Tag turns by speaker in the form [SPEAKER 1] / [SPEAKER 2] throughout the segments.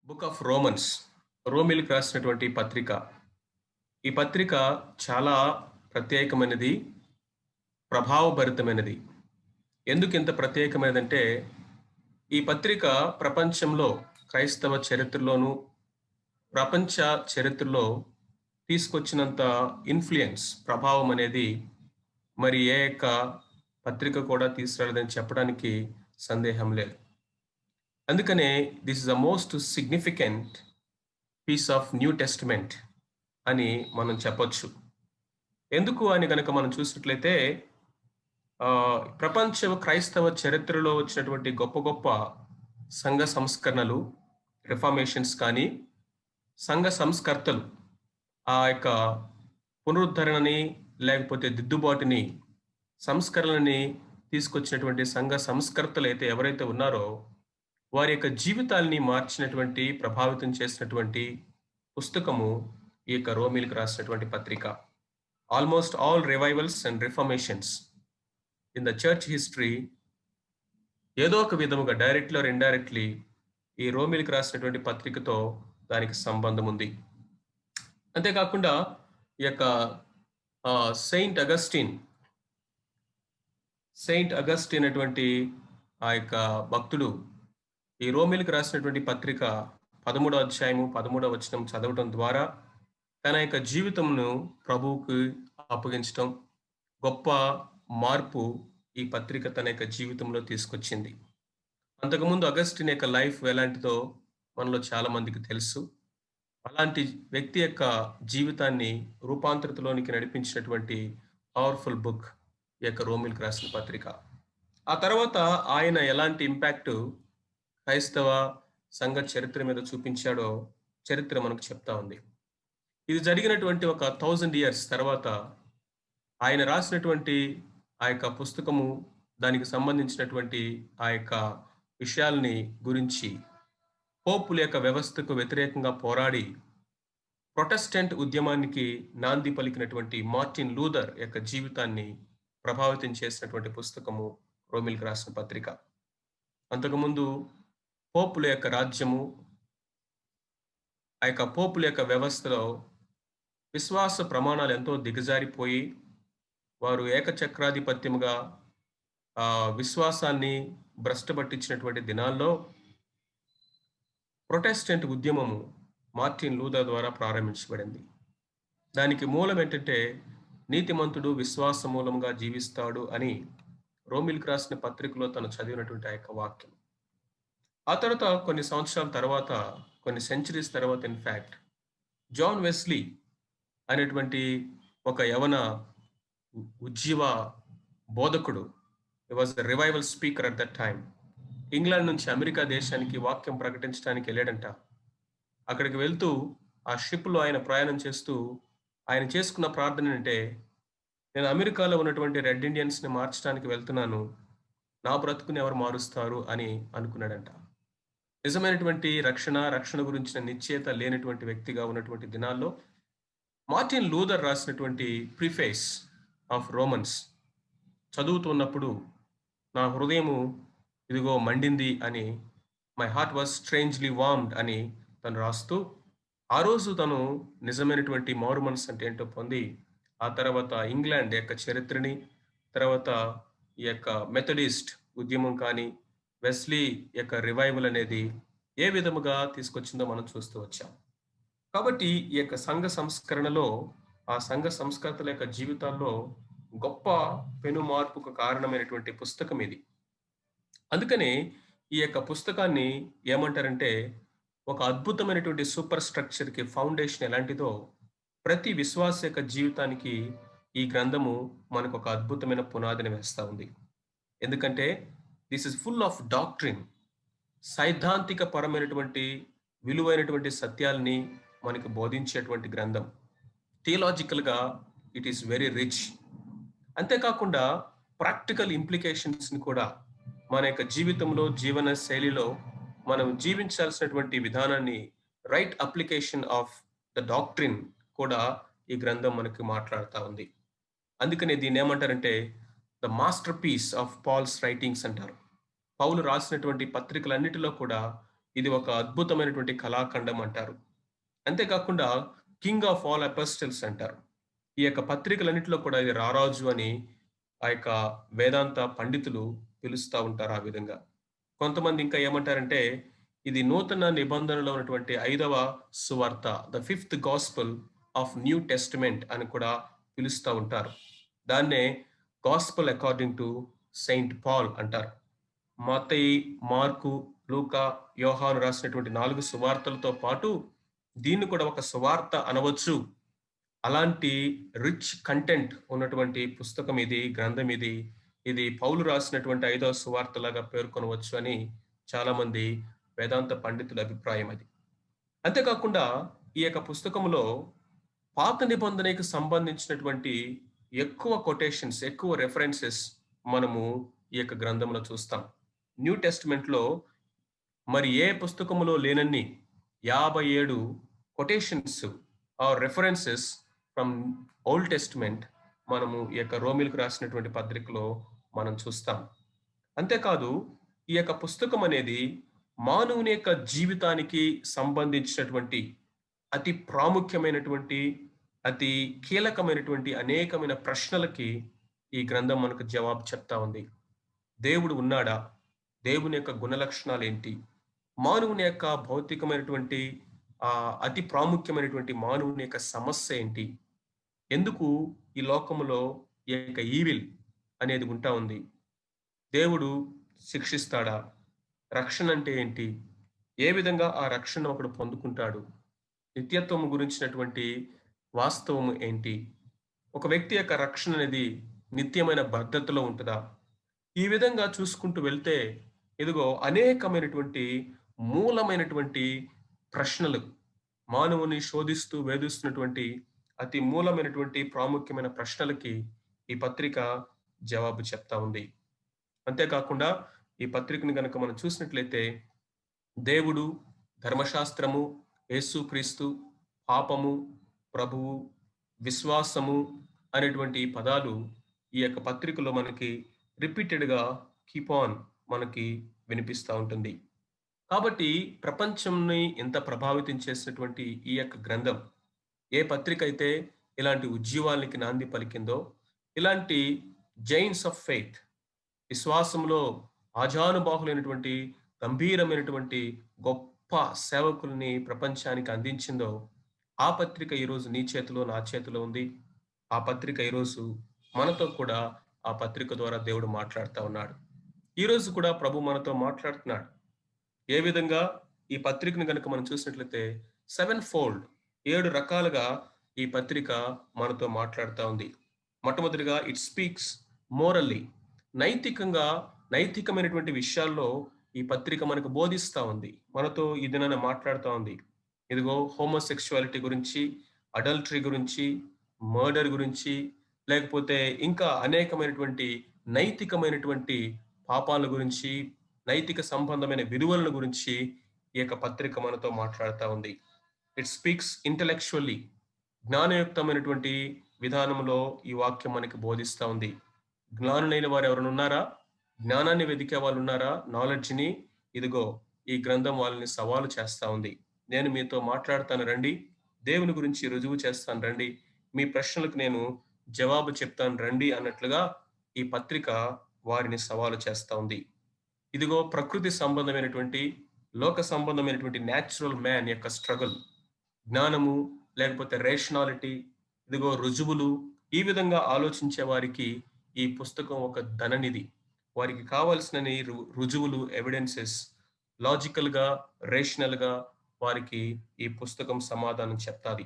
[SPEAKER 1] Book of Romans రోమిల్కి రాసినటువంటి పత్రిక. ఈ పత్రిక చాలా ప్రత్యేకమైనది, ప్రభావభరితమైనది. ఎందుకు ఇంత ప్రత్యేకమైనదంటే, ఈ పత్రిక ప్రపంచంలో క్రైస్తవ చరిత్రలోను, ప్రపంచ చరిత్రలో తీసుకొచ్చినంత ఇన్‌ఫ్లూయెన్స్, ప్రభావం అనేది మరి ఏ యొక్క పత్రిక కూడా తీసుకురాలేదని చెప్పడానికి సందేహం లేదు. అందుకనే this is the most significant piece of New Testament అని మనం చెప్పొచ్చు. ఎందుకు అని గనక మనం చూసినట్లయితే ప్రపంచ క్రైస్తవ చరిత్రలో వచ్చినటువంటి గొప్ప గొప్ప సంఘ సంస్కరణలు, రిఫార్మేషన్స్ కానీ, సంఘ సంస్కర్తలు ఆ యొక్క పునరుద్ధరణని, లేకపోతే దిద్దుబాటుని, సంస్కరణని తీసుకొచ్చినటువంటి సంఘ సంస్కర్తలైతే ఎవరైతే ఉన్నారో, వారి యొక్క జీవితాల్ని మార్చినటువంటి, ప్రభావితం చేసినటువంటి పుస్తకము ఈ యొక్క రోమీలకు రాసినటువంటి పత్రిక. Almost all revivals and reformations in the church history ఏదో ఒక విధముగా డైరెక్ట్లీ ఆర్ ఇండైరెక్ట్లీ ఈ రోమీలకు రాసినటువంటి పత్రికతో దానికి సంబంధం ఉంది. అంతేకాకుండా ఈ యొక్క సెయింట్ అగస్టిన్ అటువంటి ఆ యొక్క భక్తుడు ఈ రోమీలకు రాసినటువంటి పత్రిక 13వ అధ్యాయము 13వ వచనం చదవటం ద్వారా తన యొక్క జీవితంను ప్రభువుకు అప్పగించటం, గొప్ప మార్పు ఈ పత్రిక తన యొక్క జీవితంలో తీసుకొచ్చింది. అంతకుముందు అగస్టిన్ యొక్క లైఫ్ ఎలాంటిదో మనలో చాలా మందికి తెలుసు. అలాంటి వ్యక్తి యొక్క జీవితాన్ని రూపాంతరతలోనికి నడిపించినటువంటి పవర్ఫుల్ బుక్ ఈ యొక్క రోమిల్కి రాసిన పత్రిక. ఆ తర్వాత ఆయన ఎలాంటి ఇంపాక్ట్ క్రైస్తవ సంఘ చరిత్ర మీద చూపించాడో చరిత్ర మనకు చెప్తా ఉంది. ఇది జరిగినటువంటి ఒక 1000 ఇయర్స్ తర్వాత ఆయన రాసినటువంటి ఆ యొక్క పుస్తకము, దానికి సంబంధించినటువంటి ఆ యొక్క విషయాల్ని గురించి పోపుల యొక్క వ్యవస్థకు వ్యతిరేకంగా పోరాడి ప్రొటెస్టెంట్ ఉద్యమానికి నాంది పలికినటువంటి మార్టిన్ లూథర్ యొక్క జీవితాన్ని ప్రభావితం చేసినటువంటి పుస్తకము రోమిల్కి రాసిన పత్రిక. అంతకుముందు పోపుల యొక్క రాజ్యము, ఆ యొక్క పోపుల యొక్క వ్యవస్థలో విశ్వాస ప్రమాణాలు ఎంతో దిగజారిపోయి వారు ఏకచక్రాధిపత్యముగా విశ్వాసాన్ని భ్రష్టపట్టించినటువంటి దినాల్లో ప్రొటెస్టెంట్ ఉద్యమము మార్టిన్ లూథర్ ద్వారా ప్రారంభించబడింది. దానికి మూలం ఏంటంటే, నీతిమంతుడు విశ్వాస మూలంగా జీవిస్తాడు అని రోమిల్కి రాసిన పత్రికలో తను చదివినటువంటి ఆ యొక్క వాక్యం. ఆ తర్వాత కొన్ని సంవత్సరాల తర్వాత, కొన్ని సెంచరీస్ తర్వాత ఇన్ఫ్యాక్ట్ జాన్ వెస్లీ అనేటువంటి ఒక యవన ఉజ్జీవ బోధకుడు, హి was the revival speaker at that time, England నుంచి అమెరికా దేశానికి వాక్యం ప్రకటించడానికి వెళ్ళాడంట. అక్కడికి వెళ్తూ ఆ షిప్లో ఆయన ప్రయాణం చేస్తూ ఆయన చేసుకున్న ప్రార్థన అంటే, నేను అమెరికాలో ఉన్నటువంటి రెడ్ ఇండియన్స్ని మార్చడానికి వెళ్తున్నాను, నా బ్రతుకుని ఎవరు మారుస్తారు అని అనుకున్నాడంట. నిజమైనటువంటి రక్షణ గురించిన నిశ్చయత లేనటువంటి వ్యక్తిగా ఉన్నటువంటి దినాల్లో మార్టిన్ లూథర్ రాసినటువంటి ప్రిఫేస్ ఆఫ్ రోమన్స్ చదువుతున్నప్పుడు నా హృదయము ఇదిగో మండింది అని, మై హార్ట్ వాజ్ స్ట్రేంజ్లీ వార్మ్డ్ అని తను రాస్తూ, ఆ రోజు తను నిజమైనటువంటి మారు మనసు అంటే ఏంటో పొంది, ఆ తర్వాత ఇంగ్లాండ్ యొక్క చరిత్రని, తర్వాత ఈ యొక్క మెథడిస్ట్ ఉద్యమం కానీ, వెస్లీ యొక్క రివైవల్ అనేది ఏ విధముగా తీసుకొచ్చిందో మనం చూస్తూ వచ్చాం. కాబట్టి ఈ యొక్క సంఘ సంస్కరణలో, ఆ సంఘ సంస్కర్తల యొక్క జీవితాల్లో గొప్ప పెను మార్పుకు కారణమైనటువంటి పుస్తకం ఇది. అందుకనే ఈ యొక్క పుస్తకాన్ని ఏమంటారంటే, ఒక అద్భుతమైనటువంటి సూపర్ స్ట్రక్చర్కి ఫౌండేషన్ ఎలాంటిదో, ప్రతి విశ్వాస యొక్క జీవితానికి ఈ గ్రంథము మనకు ఒక అద్భుతమైన పునాదిని వేస్తూ ఉంది. ఎందుకంటే this is full of doctrine, సైద్ధాంతిక పరమైనటువంటి విలువైనటువంటి సత్యాల్ని మనకు బోధించేటువంటి గ్రంథం. థియలాజికల్గా ఇట్ ఈస్ వెరీ రిచ్. అంతేకాకుండా ప్రాక్టికల్ ఇంప్లికేషన్స్ని కూడా మన యొక్క జీవితంలో, జీవన శైలిలో మనం జీవించాల్సినటువంటి విధానాన్ని, right application of the doctrine కూడా ఈ గ్రంథం మనకి మాట్లాడుతూ ఉంది. అందుకనే దీన్ని ఏమంటారంటే the masterpiece of Paul's writings అంటారు. పౌలు రాసినటువంటి పత్రికలన్నిటిలో కూడా ఇది ఒక అద్భుతమైనటువంటి కళాఖండం అంటారు. అంతేకాకుండా కింగ్ ఆఫ్ ఆల్ అపోస్టిల్స్ అంటారు. ఈ యొక్క పత్రికలన్నిటిలో కూడా ఇది రారాజు అని ఆ యొక్క వేదాంత పండితులు పిలుస్తా ఉంటారు ఆ విధంగా. కొంతమంది ఇంకా ఏమంటారంటే ఇది నూతన నిబంధనలో ఉన్నటువంటి 5వ సువార్త, the fifth gospel of New Testament అని కూడా పిలుస్తా ఉంటారు. దాన్నే gospel according to Saint Paul అంటారు. మత్తయి, మార్కు, లూకా, యోహాను రాసినటువంటి 4 సువార్తలతో పాటు దీన్ని కూడా ఒక సువార్త అనవచ్చు. అలాంటి రిచ్ కంటెంట్ ఉన్నటువంటి పుస్తకం ఇది, గ్రంథం ఇది. ఇది పౌలు రాసినటువంటి 5వ సువార్తలాగా పేర్కొనవచ్చు అని చాలామంది వేదాంత పండితుల అభిప్రాయం అది. అంతేకాకుండా ఈ యొక్క పుస్తకంలో పాత నిబంధనకి సంబంధించినటువంటి ఎక్కువ కొటేషన్స్, ఎక్కువ రెఫరెన్సెస్ మనము ఈ యొక్క గ్రంథంలో చూస్తాం. న్యూ టెస్ట్‌మెంట్‌లో మరి ఏ పుస్తకములో లేనన్ని 57 quotations or references from Old Testament మనము ఈ యొక్క రోమీయులకు రాసినటువంటి పత్రికలో మనం చూస్తాం. అంతేకాదు ఈ యొక్క పుస్తకం అనేది మానవుని యొక్క జీవితానికి సంబంధించినటువంటి అతి ప్రాముఖ్యమైనటువంటి, అతి కీలకమైనటువంటి అనేకమైన ప్రశ్నలకి ఈ గ్రంథం మనకు జవాబు చెప్తా ఉంది. దేవుడు ఉన్నాడా? దేవుని యొక్క గుణలక్షణాలేంటి? మానవుని యొక్క భౌతికమైనటువంటి అతి ప్రాముఖ్యమైనటువంటి మానవుని యొక్క సమస్య ఏంటి? ఎందుకు ఈ లోకములో ఈ యొక్క ఈవిల్ అనేది ఉంటా ఉంది? దేవుడు శిక్షిస్తాడా? రక్షణ అంటే ఏంటి? ఏ విధంగా ఆ రక్షణ ఒకడు పొందుకుంటాడు? నిత్యత్వము గురించినటువంటి వాస్తవము ఏంటి? ఒక వ్యక్తి యొక్క రక్షణ అనేది నిత్యమైన భద్రతలో ఉంటదా? ఈ విధంగా చూసుకుంటూ వెళ్తే ఇదిగో అనేకమైనటువంటి మూలమైనటువంటి ప్రశ్నలు మానవుని శోధిస్తూ వేధిస్తున్నటువంటి అతి మూలమైనటువంటి ప్రాముఖ్యమైన ప్రశ్నలకి ఈ పత్రిక జవాబు చెప్తా ఉంది. అంతేకాకుండా ఈ పత్రికను గనక మనం చూసినట్లయితే దేవుడు, ధర్మశాస్త్రము, యేసుక్రీస్తు, పాపము, ప్రభువు, విశ్వాసము అనేటువంటి పదాలు ఈ యొక్క పత్రికలో మనకి రిపీటెడ్‌గా కీప్ ఆన్ మనకి వినిపిస్తా ఉంటుంది. కాబట్టి ప్రపంచంని ఎంత ప్రభావితం చేసినటువంటి ఈ యొక్క గ్రంథం, ఏ పత్రిక అయితే ఇలాంటి ఉజ్జీవానికి నాంది పలికిందో, ఇలాంటి జైంట్స్ ఆఫ్ ఫెయిత్ విశ్వాసంలో ఆజానుబాహులైనటువంటి గంభీరమైనటువంటి గొప్ప సేవకుల్ని ప్రపంచానికి అందించిందో, ఆ పత్రిక ఈరోజు నీ చేతిలో, నా చేతిలో ఉంది. ఆ పత్రిక ఈరోజు మనతో కూడా ఆ పత్రిక ద్వారా దేవుడు మాట్లాడుతా ఉన్నాడు. ఈరోజు కూడా ప్రభు మనతో మాట్లాడుతున్నాడు. ఏ విధంగా ఈ పత్రికను గనుక మనం చూసినట్లయితే 7 ఫోల్డ్ 7 రకాలుగా ఈ పత్రిక మనతో మాట్లాడుతా ఉంది. మొట్టమొదటిగా ఇట్ స్పీక్స్ మోరల్లీ, నైతికంగా నైతికమైనటువంటి విషయాల్లో ఈ పత్రిక మనకు బోధిస్తా ఉంది. మనతో ఈ దినాన మాట్లాడుతా ఉంది. ఇదిగో హోమోసెక్షువాలిటీ గురించి, అడల్టరీ గురించి, మర్డర్ గురించి, లేకపోతే ఇంకా అనేకమైనటువంటి నైతికమైనటువంటి పాపాల గురించి, నైతిక సంబంధమైన విలువల గురించి ఈ యొక్క పత్రిక మనతో మాట్లాడుతా ఉంది. ఇట్ స్పీక్స్ ఇంటెలెక్చువల్లీ, జ్ఞానయుక్తమైనటువంటి విధానంలో ఈ వాక్యం మనకి బోధిస్తా ఉంది. జ్ఞానులైన వారు ఎవరైనా ఉన్నారా? జ్ఞానాన్ని వెదికే వాళ్ళు ఉన్నారా? నాలెడ్జ్‌ని ఇదిగో ఈ గ్రంథం వాళ్ళని సవాలు చేస్తా ఉంది. నేను మీతో మాట్లాడతాను రండి. దేవుని గురించి రుజువు చేస్తాను రండి. మీ ప్రశ్నలకు నేను జవాబు చెప్తాను రండి అన్నట్లుగా ఈ పత్రిక వారిని సవాలు చేస్తా ఉంది. ఇదిగో ప్రకృతి సంబంధమైనటువంటి, లోక సంబంధమైనటువంటి న్యాచురల్ మ్యాన్ యొక్క స్ట్రగుల్, జ్ఞానము లేకపోతే రేషనాలిటీ, ఇదిగో రుజువులు, ఈ విధంగా ఆలోచించే వారికి ఈ పుస్తకం ఒక ధననిధి. వారికి కావాల్సినని రుజువులు, ఎవిడెన్సెస్ లాజికల్‌గా, రేషనల్‌గా వారికి ఈ పుస్తకం సమాధానం చెప్తాది.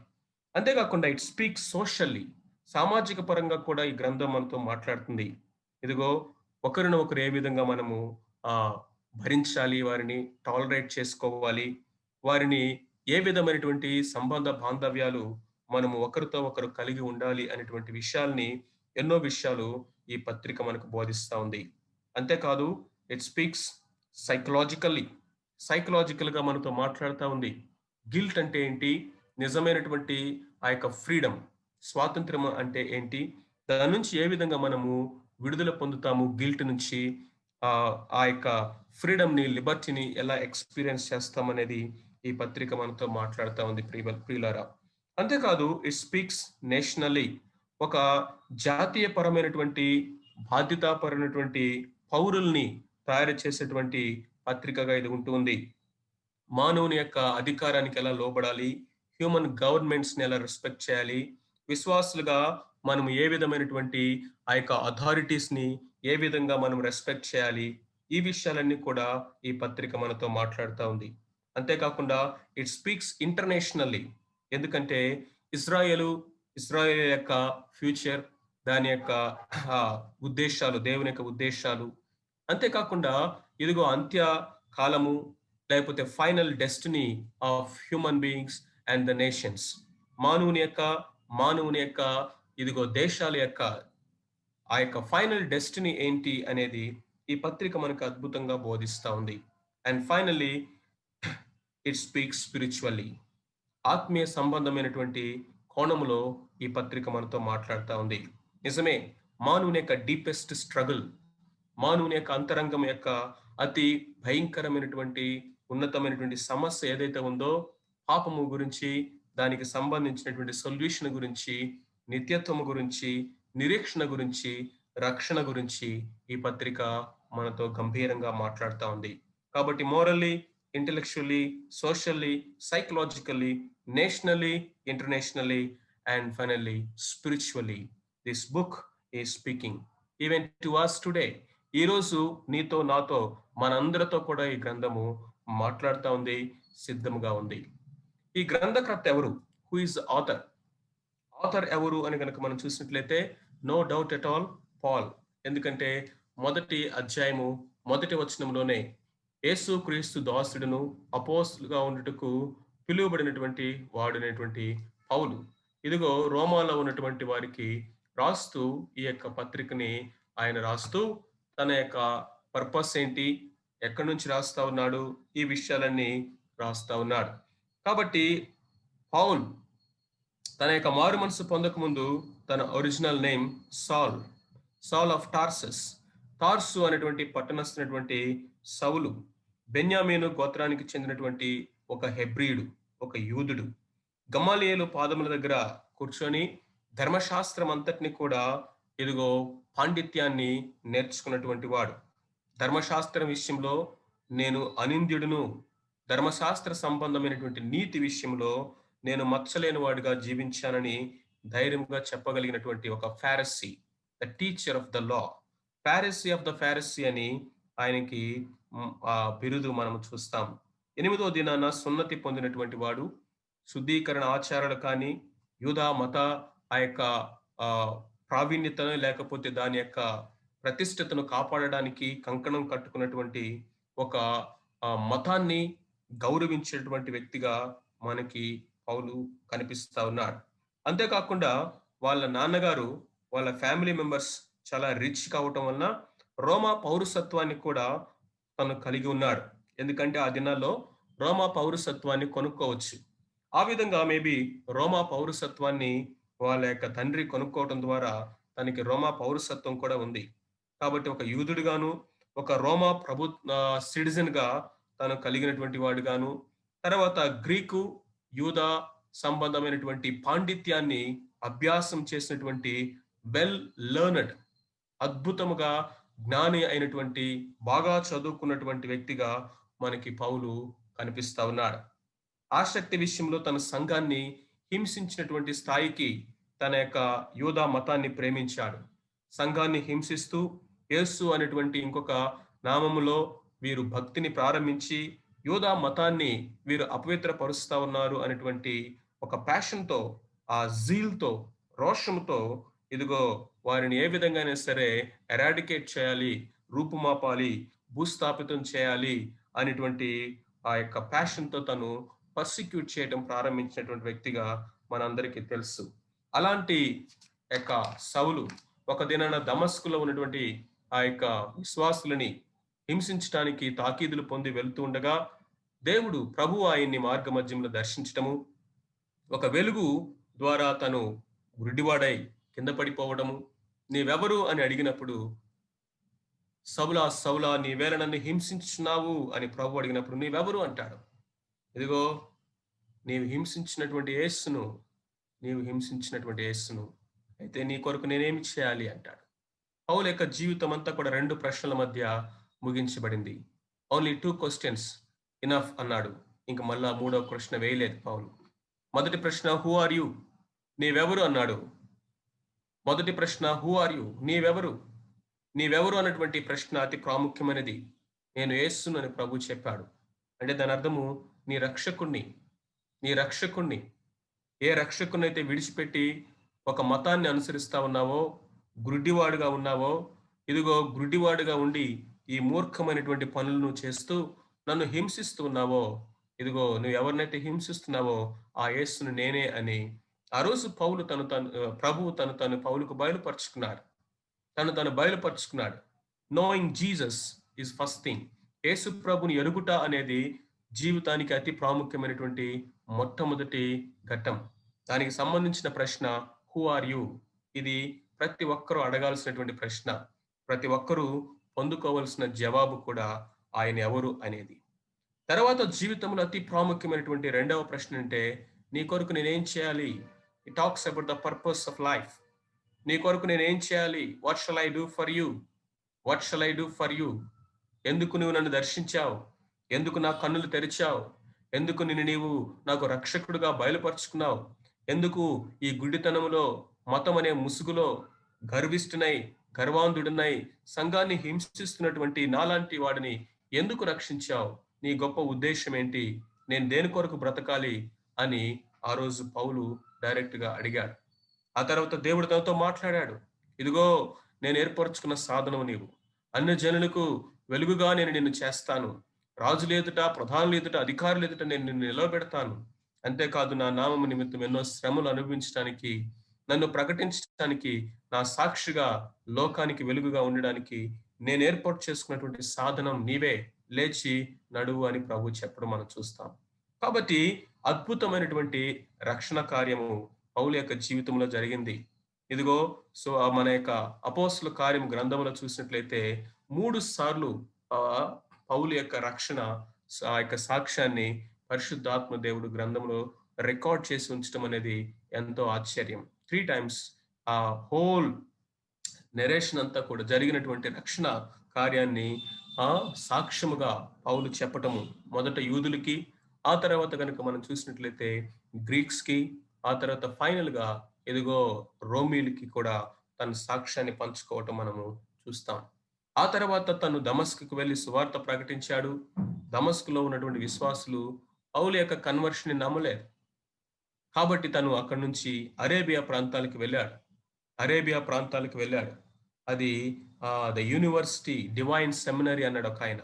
[SPEAKER 1] అంతేకాకుండా ఇట్ స్పీక్స్ సోషల్లీ, సామాజిక పరంగా కూడా ఈ గ్రంథం మనతో మాట్లాడుతుంది. ఇదిగో ఒకరినొకరు ఏ విధంగా మనము భరించాలి, వారిని టాలరేట్ చేసుకోవాలి, వారిని ఏ విధమైనటువంటి సంబంధ బాంధవ్యాలు మనము ఒకరితో ఒకరు కలిగి ఉండాలి అనేటువంటి విషయాల్ని, ఎన్నో విషయాలు ఈ పత్రిక మనకు బోధిస్తా ఉంది. అంతేకాదు ఇట్ స్పీక్స్ సైకలాజికల్‌గా మనతో మాట్లాడుతా ఉంది. గిల్ట్ అంటే ఏంటి? నిజమైనటువంటి ఆ యొక్క ఫ్రీడమ్, స్వాతంత్ర్యం అంటే ఏంటి? దాని నుంచి ఏ విధంగా మనము విడుదల పొందుతాము గిల్ట్ నుంచి? ఆ యొక్క ఫ్రీడమ్‌ని, లిబర్టీని ఎలా ఎక్స్‌పీరియన్స్ చేస్తామనేది ఈ పత్రిక మనతో మాట్లాడుతా ఉంది ప్రియులారా. అంతేకాదు ఇట్ స్పీక్స్ నేషనల్లీ. ఒక జాతీయపరమైనటువంటి, బాధ్యతాపరమైనటువంటి పౌరుల్ని తయారు చేసేటువంటి పత్రికగా ఇది ఉంటుంది. మానవుని యొక్క అధికారానికి ఎలా లోబడాలి, హ్యూమన్ గవర్నమెంట్స్‌ని ఎలా రెస్పెక్ట్ చేయాలి, విశ్వాసులుగా మనం ఏ విధమైనటువంటి ఆ యొక్క అథారిటీస్‌ని ఏ విధంగా మనం రెస్పెక్ట్ చేయాలి, ఈ విషయాలన్నీ కూడా ఈ పత్రిక మనతో మాట్లాడుతా ఉంది. అంతేకాకుండా ఇట్ స్పీక్స్ ఇంటర్నేషనల్లీ. ఎందుకంటే ఇజ్రాయేలు, ఇజ్రాయేల్ యొక్క ఫ్యూచర్, దాని యొక్క ఉద్దేశాలు, దేవుని యొక్క ఉద్దేశాలు, అంతేకాకుండా ఇదిగో అంత్య కాలము, లేకపోతే final destiny of human beings and the nations. మానవుని యొక్క మానవుని యొక్క ఇదిగో దేశాల యొక్క ఆ యొక్క ఫైనల్ డెస్టినీ ఏంటి అనేది ఈ పత్రిక మనకు అద్భుతంగా బోధిస్తా ఉంది. And finally it speaks spiritually. ఆత్మీయ సంబంధమైనటువంటి కోణములో ఈ పత్రిక మనతో మాట్లాడుతా ఉంది. నిజమే, మానవుని యొక్క డీపెస్ట్ స్ట్రగుల్, మానవుని యొక్క అంతరంగం యొక్క అతి భయంకరమైనటువంటి, ఉన్నతమైనటువంటి సమస్య ఏదైతే ఉందో, పాపము గురించి, దానికి సంబంధించినటువంటి సొల్యూషన్ గురించి, నిత్యత్వము గురించి, నిరీక్షణ గురించి, రక్షణ గురించి ఈ పత్రిక మనతో గంభీరంగా మాట్లాడుతా ఉంది. కాబట్టి morally, intellectually, socially, psychologically, nationally, internationally and finally spiritually this book is speaking even to us today. ఈరోజు నీతో, నాతో, మనందరితో కూడా ఈ గ్రంథము మాట్లాడుతా ఉంది, సిద్ధముగా ఉంది. ఈ గ్రంథకర్త ఎవరు? Who is author? ఆథర్ ఎవరు అని కనుక మనం చూసినట్లయితే no doubt at all Paul. ఎందుకంటే మొదటి అధ్యాయము మొదటి వచనంలోనే యేసు క్రీస్తు దాసుడును అపోస్తులుగా ఉండుటకు పిలువబడినటువంటి వాడైనటువంటి పౌలు ఇదిగో రోమాలో ఉన్నటువంటి వారికి రాస్తూ ఈ యొక్క పత్రికని ఆయన రాస్తూ తన యొక్క పర్పస్ ఏంటి, ఎక్కడి నుంచి రాస్తా ఉన్నాడు, ఈ విషయాలన్నీ రాస్తా ఉన్నాడు. కాబట్టి పౌల్ తన యొక్క మారు మనసు పొందక ముందు తన ఒరిజినల్ నేమ్ సాల్, సాల్ ఆఫ్ టార్సస్. తార్సు అనేటువంటి పట్టణస్థునటువంటి సౌలు బెన్యామీను గోత్రానికి చెందినటువంటి ఒక హెబ్రీయుడు, ఒక యూదుడు. గమాలియేలు పాదముల దగ్గర కూర్చొని ధర్మశాస్త్రం అంతటిని కూడా ఇదిగో పాండిత్యాన్ని నేర్చుకున్నటువంటి వాడు. ధర్మశాస్త్రం విషయంలో నేను అనింద్యుడును, ధర్మశాస్త్ర సంబంధమైనటువంటి నీతి విషయంలో నేను మచ్చలేని వాడిగా జీవించానని ధైర్యంగా చెప్పగలిగినటువంటి ఒక Pharisee, the teacher of the law. Pharisee of the Pharisee అని ఆయనకి ఆ బిరుదు మనం చూస్తాం. 8వ దినాన సున్నతి పొందినటువంటి వాడు, శుద్ధీకరణ ఆచారాలు కానీ, యూదా మత ఆ యొక్క ఆ ప్రావీణ్యతను, లేకపోతే దాని యొక్క ప్రతిష్టతను కాపాడడానికి కంకణం కట్టుకున్నటువంటి ఒక మతాన్ని గౌరవించేటువంటి వ్యక్తిగా మనకి పౌలు కనిపిస్తా ఉన్నాడు. అంతేకాకుండా వాళ్ళ నాన్నగారు, వాళ్ళ ఫ్యామిలీ మెంబర్స్ చాలా రిచ్ కావటం వలన రోమా పౌరసత్వాన్ని కూడా తను కలిగి ఉన్నాడు. ఎందుకంటే ఆ దినాల్లో రోమా పౌరసత్వాన్ని కొనుక్కోవచ్చు. ఆ విధంగా మేబీ రోమా పౌరసత్వాన్ని వాళ్ళ యొక్క తండ్రి కొనుక్కోవటం ద్వారా తనకి రోమా పౌరసత్వం కూడా ఉంది. కాబట్టి ఒక యూదుడుగాను, ఒక రోమా సిటిజన్ గా తను కలిగినటువంటి వాడుగాను, తర్వాత గ్రీకు, యూదా సంబంధమైనటువంటి పాండిత్యాన్ని అభ్యాసం చేసినటువంటి వెల్ లెర్నడ్, అద్భుతముగా జ్ఞాని అయినటువంటి, బాగా చదువుకున్నటువంటి వ్యక్తిగా మనకి పౌలు కనిపిస్తా ఉన్నాడు. ఆసక్తి విషయంలో తన సంఘాన్ని హింసించినటువంటి స్థాయికి తన యొక్క యూదా మతాన్ని ప్రేమించాడు. సంఘాన్ని హింసిస్తూ యేసు అనేటువంటి ఇంకొక నామములో వీరు భక్తిని ప్రారంభించి యూదా మతాన్ని వీరు అపవిత్రపరుస్తా ఉన్నారు అనేటువంటి ఒక ప్యాషన్తో, ఆ జీల్తో, రోషంతో ఇదిగో వారిని ఏ విధంగానే సరే ఎరాడికేట్ చేయాలి, రూపుమాపాలి, భూస్థాపితం చేయాలి అనేటువంటి ఆ యొక్క ప్యాషన్తో తను పర్సిక్యూట్ చేయడం ప్రారంభించినటువంటి వ్యక్తిగా మనందరికీ తెలుసు. అలాంటి యొక్క సౌలు ఒక దినాన దమస్కులో ఉన్నటువంటి ఆ యొక్క విశ్వాసులని హింసించడానికి తాకీదులు పొంది వెళ్తూ ఉండగా దేవుడు ప్రభు ఆయన్ని మార్గ మధ్యంలో దర్శించటము, ఒక వెలుగు ద్వారా తను గుడ్డివాడై కింద పడిపోవడము, నీవెవరు అని అడిగినప్పుడు సౌలా సౌలా నీవేళ నన్ను హింసించున్నావు అని ప్రభు అడిగినప్పుడు నీవెవరు అంటాడు. ఇదిగో నీవు హింసించినటువంటి యేసును, నీవు హింసించినటువంటి యేసును. అయితే నీ కొరకు నేనేమి చేయాలి అంటాడు. పౌలు యొక్క జీవితం అంతా కూడా 2 ప్రశ్నల మధ్య ముగించబడింది. ఓన్లీ 2 క్వెషన్స్ ఇనఫ్ అన్నాడు. ఇంక మళ్ళా మూడో ప్రశ్న వేయలేదు పౌలు. మొదటి ప్రశ్న హూ ఆర్ యూ? నీవెవరు అన్నాడు. మొదటి ప్రశ్న హూ ఆర్ యూ? నీవెవరు? నీవెవరు అన్నటువంటి ప్రశ్న అతి ప్రాముఖ్యమైనది. నేను యేసును అని ప్రభు చెప్పాడు. అంటే దాని అర్థము నీ రక్షకుణ్ణి, నీ రక్షకుణ్ణి. ఏ రక్షకునైతే విడిచిపెట్టి ఒక మతాన్ని అనుసరిస్తా ఉన్నావో, గ్రుడ్డివాడుగా ఉన్నావో, ఇదిగో గ్రుడ్డివాడుగా ఉండి ఈ మూర్ఖమైనటువంటి పనులను చేస్తూ నన్ను హింసిస్తూ ఉన్నావో, ఇదిగో నువ్వు ఎవరినైతే హింసిస్తున్నావో ఆ యేసును నేనే అని ఆ రోజు ప్రభువు తను పౌలుకు బయలుపరుచుకున్నాడు. తను బయలుపరుచుకున్నాడు. Knowing Jesus is first thing. Yesu ప్రభుని ఎరుగుట అనేది జీవితానికి అతి ప్రాముఖ్యమైనటువంటి మొట్టమొదటి ఘట్టం. దానికి సంబంధించిన ప్రశ్న హూ ఆర్ యూ? ఇది ప్రతి ఒక్కరూ అడగాల్సినటువంటి ప్రశ్న. ప్రతి ఒక్కరూ పొందుకోవలసిన జవాబు కూడా ఆయన ఎవరు అనేది. తర్వాత జీవితంలో అతి ప్రాముఖ్యమైనటువంటి రెండవ ప్రశ్న అంటే నీ కొరకు నేనేం చేయాలి? It talks about the purpose of life. నీ కొరకు నేనేం చేయాలి? What shall I do for you? What shall I do for you? ఎందుకు నువ్వు నన్ను దర్శించావు? ఎందుకు నా కన్నులు తెరిచావు? ఎందుకు నీవు నాకు రక్షకుడుగా బయలుపరుచుకున్నావు? ఎందుకు ఈ గుడ్డితనములో, మతం అనే ముసుగులో గర్విష్ఠునై, గర్వాంధుడినై సంఘాన్ని హింసిస్తున్నటువంటి నాలాంటి వాడిని ఎందుకు రక్షించావు? నీ గొప్ప ఉద్దేశం ఏంటి? నేను దేని కొరకు బ్రతకాలి అని ఆ రోజు పౌలు డైరెక్ట్ గా అడిగాడు. ఆ తర్వాత దేవుడు తనతో మాట్లాడాడు. ఇదిగో నేను ఏర్పరచుకున్న సాధనము నీవు. అన్ని జనులకు వెలుగుగా నేను నిన్ను చేస్తాను. రాజుల ఎదుట, ప్రధానుల ఎదుట, అధికారుల ఎదుట నేను నిన్ను నిలవబెడతాను. అంతేకాదు నా నామము నిమిత్తం ఎన్నో శ్రమలు అనుభవించడానికి, నన్ను ప్రకటించడానికి, నా సాక్షిగా లోకానికి వెలుగుగా ఉండడానికి నేను ఏర్పాటు చేసుకున్నటువంటి సాధనం నీవే. లేచి నడువు అని ప్రభు చెప్పడం మనం చూస్తాం. కాబట్టి అద్భుతమైనటువంటి రక్షణ కార్యము పౌలు యొక్క జీవితంలో జరిగింది. ఇదిగో మన యొక్క అపోస్తుల కార్యం గ్రంథంలో చూసినట్లయితే 3 సార్లు పౌలు యొక్క రక్షణ ఆ యొక్క సాక్ష్యాన్ని పరిశుద్ధాత్మ దేవుడు గ్రంథంలో రికార్డ్ చేసి ఉంచడం అనేది ఎంతో ఆశ్చర్యం. 3 టైమ్స్ ఆ హోల్ నెరేషన్ అంతా కూడా జరిగినటువంటి రక్షణ కార్యాన్ని సాక్ష్యముగా పౌలు చెప్పటము మొదట యూదులకి, ఆ తర్వాత కనుక మనం చూసినట్లయితే గ్రీక్స్ కి, ఆ తర్వాత ఫైనల్ గా ఎదుగో రోమీలకి కూడా తన సాక్ష్యాన్ని పంచుకోవటం మనము చూస్తాం. ఆ తర్వాత తను దమస్కుకు వెళ్లి సువార్త ప్రకటించాడు. దమస్కులో ఉన్నటువంటి విశ్వాసులు పౌలు యొక్క కన్వర్షన్ ని నమ్మలేదు. కాబట్టి తను అక్కడి నుంచి అరేబియా ప్రాంతాలకు వెళ్ళాడు. అది ద యూనివర్సిటీ డివైన్ సెమినరీ అన్నాడు ఒక ఆయన.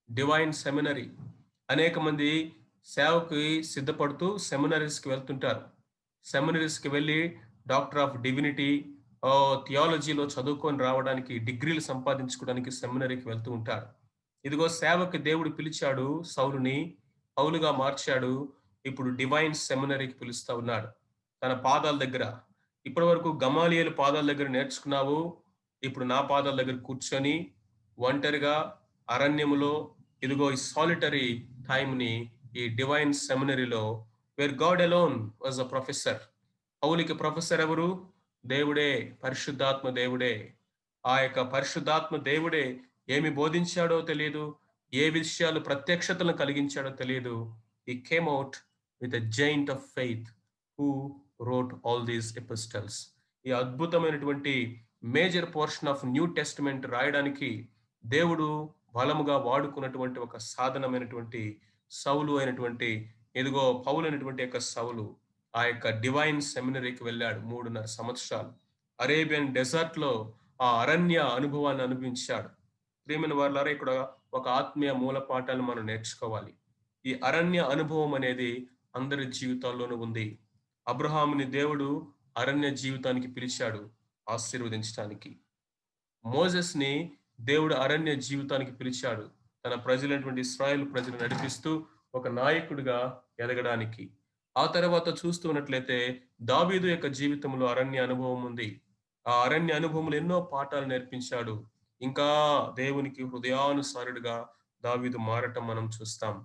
[SPEAKER 1] Divine seminary. అనేక మంది సేవకి సిద్ధపడుతూ సెమినరీస్కి వెళ్తుంటారు. సెమినరీస్కి వెళ్ళి డాక్టర్ ఆఫ్ డివినిటీ, థియాలజీలో చదువుకొని రావడానికి, డిగ్రీలు సంపాదించుకోవడానికి సెమినరీకి వెళ్తూ ఉంటారు. ఇదిగో సేవకి దేవుడు పిలిచాడు సౌలుని, పౌలుగా మార్చాడు. ఇప్పుడు డివైన్ సెమినరీకి పిలుస్తా ఉన్నాడు. తన పాదాల దగ్గర, ఇప్పటి వరకు గమాలియేలు పాదాల దగ్గర నేర్చుకున్నావు, ఇప్పుడు నా పాదాల దగ్గర కూర్చొని ఒంటరిగా అరణ్యములో ఇదిగో ఈ సాలిటరీ టైంని ఈ డివైన్ సెమినరీలో where God alone was a professor. పౌలుకి ప్రొఫెసర్ ఎవరు? దేవుడే, పరిశుద్ధాత్మ దేవుడే. ఆ యొక్క పరిశుద్ధాత్మ దేవుడే ఏమి బోధించాడో తెలియదు, ఏ విషయాలు ప్రత్యక్షతలను కలిగించాడో తెలియదు. He came out with a giant of faith who wrote all these epistles. ఈ అద్భుతమైనటువంటి major portion of new testament రాయడానికి దేవుడు బలముగా వాడుకున్నటువంటి ఒక సాధనమైనటువంటి సౌలు అయినటువంటి ఇదిగో పౌలు అయినటువంటి యొక్క సౌలు ఆ యొక్క డివైన్ సెమినరీకి వెళ్ళాడు. 3.5 సంవత్సరాలు అరేబియన్ డెజర్ట్ లో ఆ అరణ్య అనుభవాన్ని అనుభవించాడు. ప్రియమైన వారులారా, ఇక్కడ ఒక ఆత్మీయ మూల పాఠాలను మనం నేర్చుకోవాలి. ఈ అరణ్య అనుభవం అనేది అందరి జీవితాల్లోనూ ఉంది. అబ్రహాముని దేవుడు అరణ్య జీవితానికి పిలిచాడు ఆశీర్వదించడానికి. మోసెస్ ని దేవుడు అరణ్య జీవితానికి పిలిచాడు తన ప్రజలైనటువంటి ఇశ్రాయేలు ప్రజలు నడిపిస్తూ ఒక నాయకుడిగా ఎదగడానికి. ఆ తర్వాత చూస్తూ ఉన్నట్లయితే దావీదు యొక్క జీవితంలో అరణ్య అనుభవం ఉంది. ఆ అరణ్య అనుభవంలో ఎన్నో పాఠాలు నేర్పించాడు. ఇంకా దేవునికి హృదయానుసారుడిగా దావీదు మారటం మనం చూస్తాం.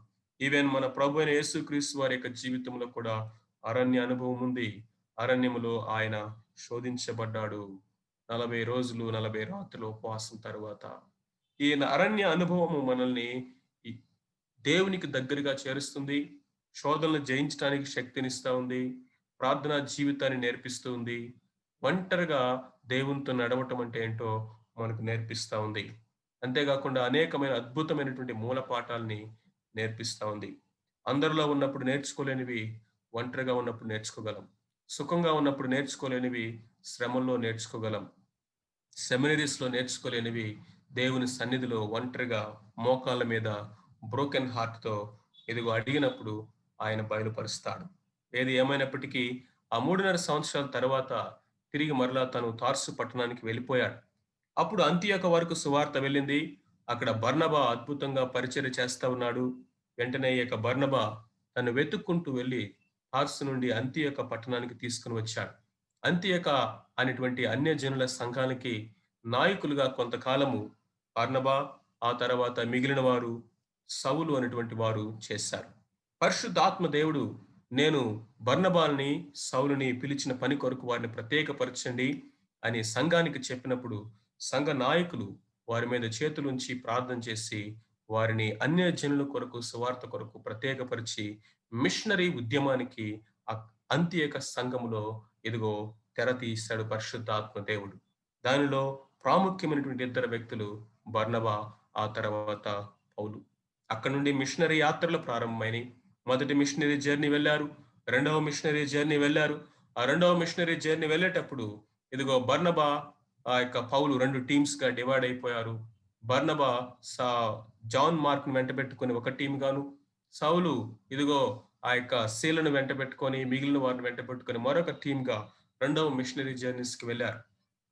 [SPEAKER 1] ఈవెన్ మన ప్రభు అయిన యేసుక్రీస్తు వారి యొక్క జీవితంలో కూడా అరణ్య అనుభవం ఉంది. అరణ్యములో ఆయన శోధించబడ్డాడు. 40 రోజులు, 40 రాత్రులు ఉపవాసం తరువాత. ఈ అరణ్య అనుభవము మనల్ని ఈ దేవునికి దగ్గరగా చేరుస్తుంది. శోధనలు జయించడానికి శక్తినిస్తా ఉంది. ప్రార్థనా జీవితాన్ని నేర్పిస్తూ ఉంది. ఒంటరిగా దేవునితో నడవటం అంటే ఏంటో మనకు నేర్పిస్తా ఉంది. అంతేగాకుండా అనేకమైన అద్భుతమైనటువంటి మూల పాఠాల్ని నేర్పిస్తా ఉంది. అందరిలో ఉన్నప్పుడు నేర్చుకోలేనివి ఒంటరిగా ఉన్నప్పుడు నేర్చుకోగలం. సుఖంగా ఉన్నప్పుడు నేర్చుకోలేనివి శ్రమల్లో నేర్చుకోగలం. సెమినరీస్‌లో నేర్చుకోలేనివి దేవుని సన్నిధిలో ఒంటరిగా మోకాళ్ళ మీద బ్రోకెన్ హార్ట్‌తో ఇదిగో అడిగినప్పుడు ఆయన బయలుపరుస్తాడు. ఏది ఏమైనప్పటికీ ఆ 3:30 సంవత్సరాల తర్వాత తిరిగి మరలా తను తార్సు పట్టణానికి వెళ్ళిపోయాడు. అప్పుడు అంతియొక వరకు సువార్త వెళ్ళింది. అక్కడ బర్నబా అద్భుతంగా పరిచర్య చేస్తా ఉన్నాడు. వెంటనే ఈ యొక్క బర్నబా తను వెతుక్కుంటూ వెళ్లి తార్సు నుండి అంతియొక పట్టణానికి తీసుకొని వచ్చాడు. అంతియొక అనేటువంటి అన్యజనుల సంఘానికి నాయకులుగా కొంతకాలము బర్నబా, ఆ తర్వాత మిగిలిన వారు సౌలు అనేటువంటి వారు చేశారు. పరిశుద్ధాత్మ దేవుడు నేను బర్నబాల్ని, సౌలుని పిలిచిన పని కొరకు వారిని ప్రత్యేకపరచండి అని సంఘానికి చెప్పినప్పుడు సంఘ నాయకులు వారి మీద చేతులుంచి ప్రార్థన చేసి వారిని అన్యజనుల కొరకు సువార్త కొరకు ప్రత్యేకపరిచి మిషనరీ ఉద్యమానికి అంత్యేక సంఘములో ఇదిగో తెర తీశాడు పరిశుద్ధాత్మ దేవుడు. దానిలో ప్రాముఖ్యమైనటువంటి ఇద్దరు వ్యక్తులు బర్నబా, ఆ తర్వాత పౌలు. అక్కడ నుండి మిషనరీ యాత్రలు ప్రారంభమైనయి. మొదటి మిషనరీ జర్నీ వెళ్ళారు. రెండవ మిషనరీ జర్నీ వెళ్ళారు. ఆ రెండవ మిషనరీ జర్నీ వెళ్ళేటప్పుడు ఇదిగో బర్నబా ఆ యొక్క పౌలు 2 టీమ్స్‌గా డివైడ్ అయిపోయారు. బర్నబా సా జాన్ మార్క్‌ని వెంటబెట్టుకొని ఒక టీమ్ గాను, సౌలు ఇదిగో ఆ యొక్క సీలను వెంటబెట్టుకొని మిగిలిన వారిని వెంటబెట్టుకొని మరొక టీమ్‌గా రెండవ మిషనరీ జర్నీస్‌కి వెళ్లారు.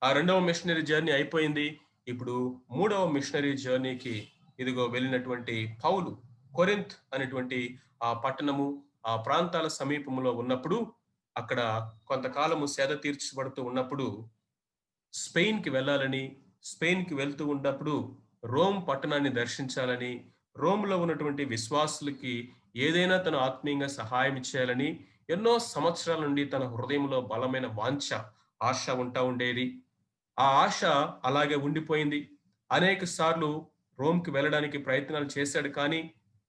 [SPEAKER 1] ఆ రెండవ మిషనరీ జర్నీ అయిపోయింది. ఇప్పుడు మూడవ మిషనరీ జర్నీకి ఇదిగో వెళ్ళినటువంటి పౌలు కొరింథ్ అనేటువంటి ఆ పట్టణము, ఆ ప్రాంతాల సమీపంలో ఉన్నప్పుడు అక్కడ కొంతకాలము సేద తీర్చబడుతూ ఉన్నప్పుడు స్పెయిన్‌కి వెళ్ళాలని, స్పెయిన్‌కి వెళ్తూ ఉన్నప్పుడు రోమ్ పట్టణాన్ని దర్శించాలని, రోమ్‌లో ఉన్నటువంటి విశ్వాసులకి ఏదైనా తను ఆత్మీయంగా సహాయం చేయాలని ఎన్నో సంవత్సరాల నుండి తన హృదయంలో బలమైన వాంఛ, ఆశ ఉంటా ఉండేది. ఆ ఆశ అలాగే ఉండిపోయింది. అనేక సార్లు రోమ్‌కి వెళ్ళడానికి ప్రయత్నాలు చేశాడు కానీ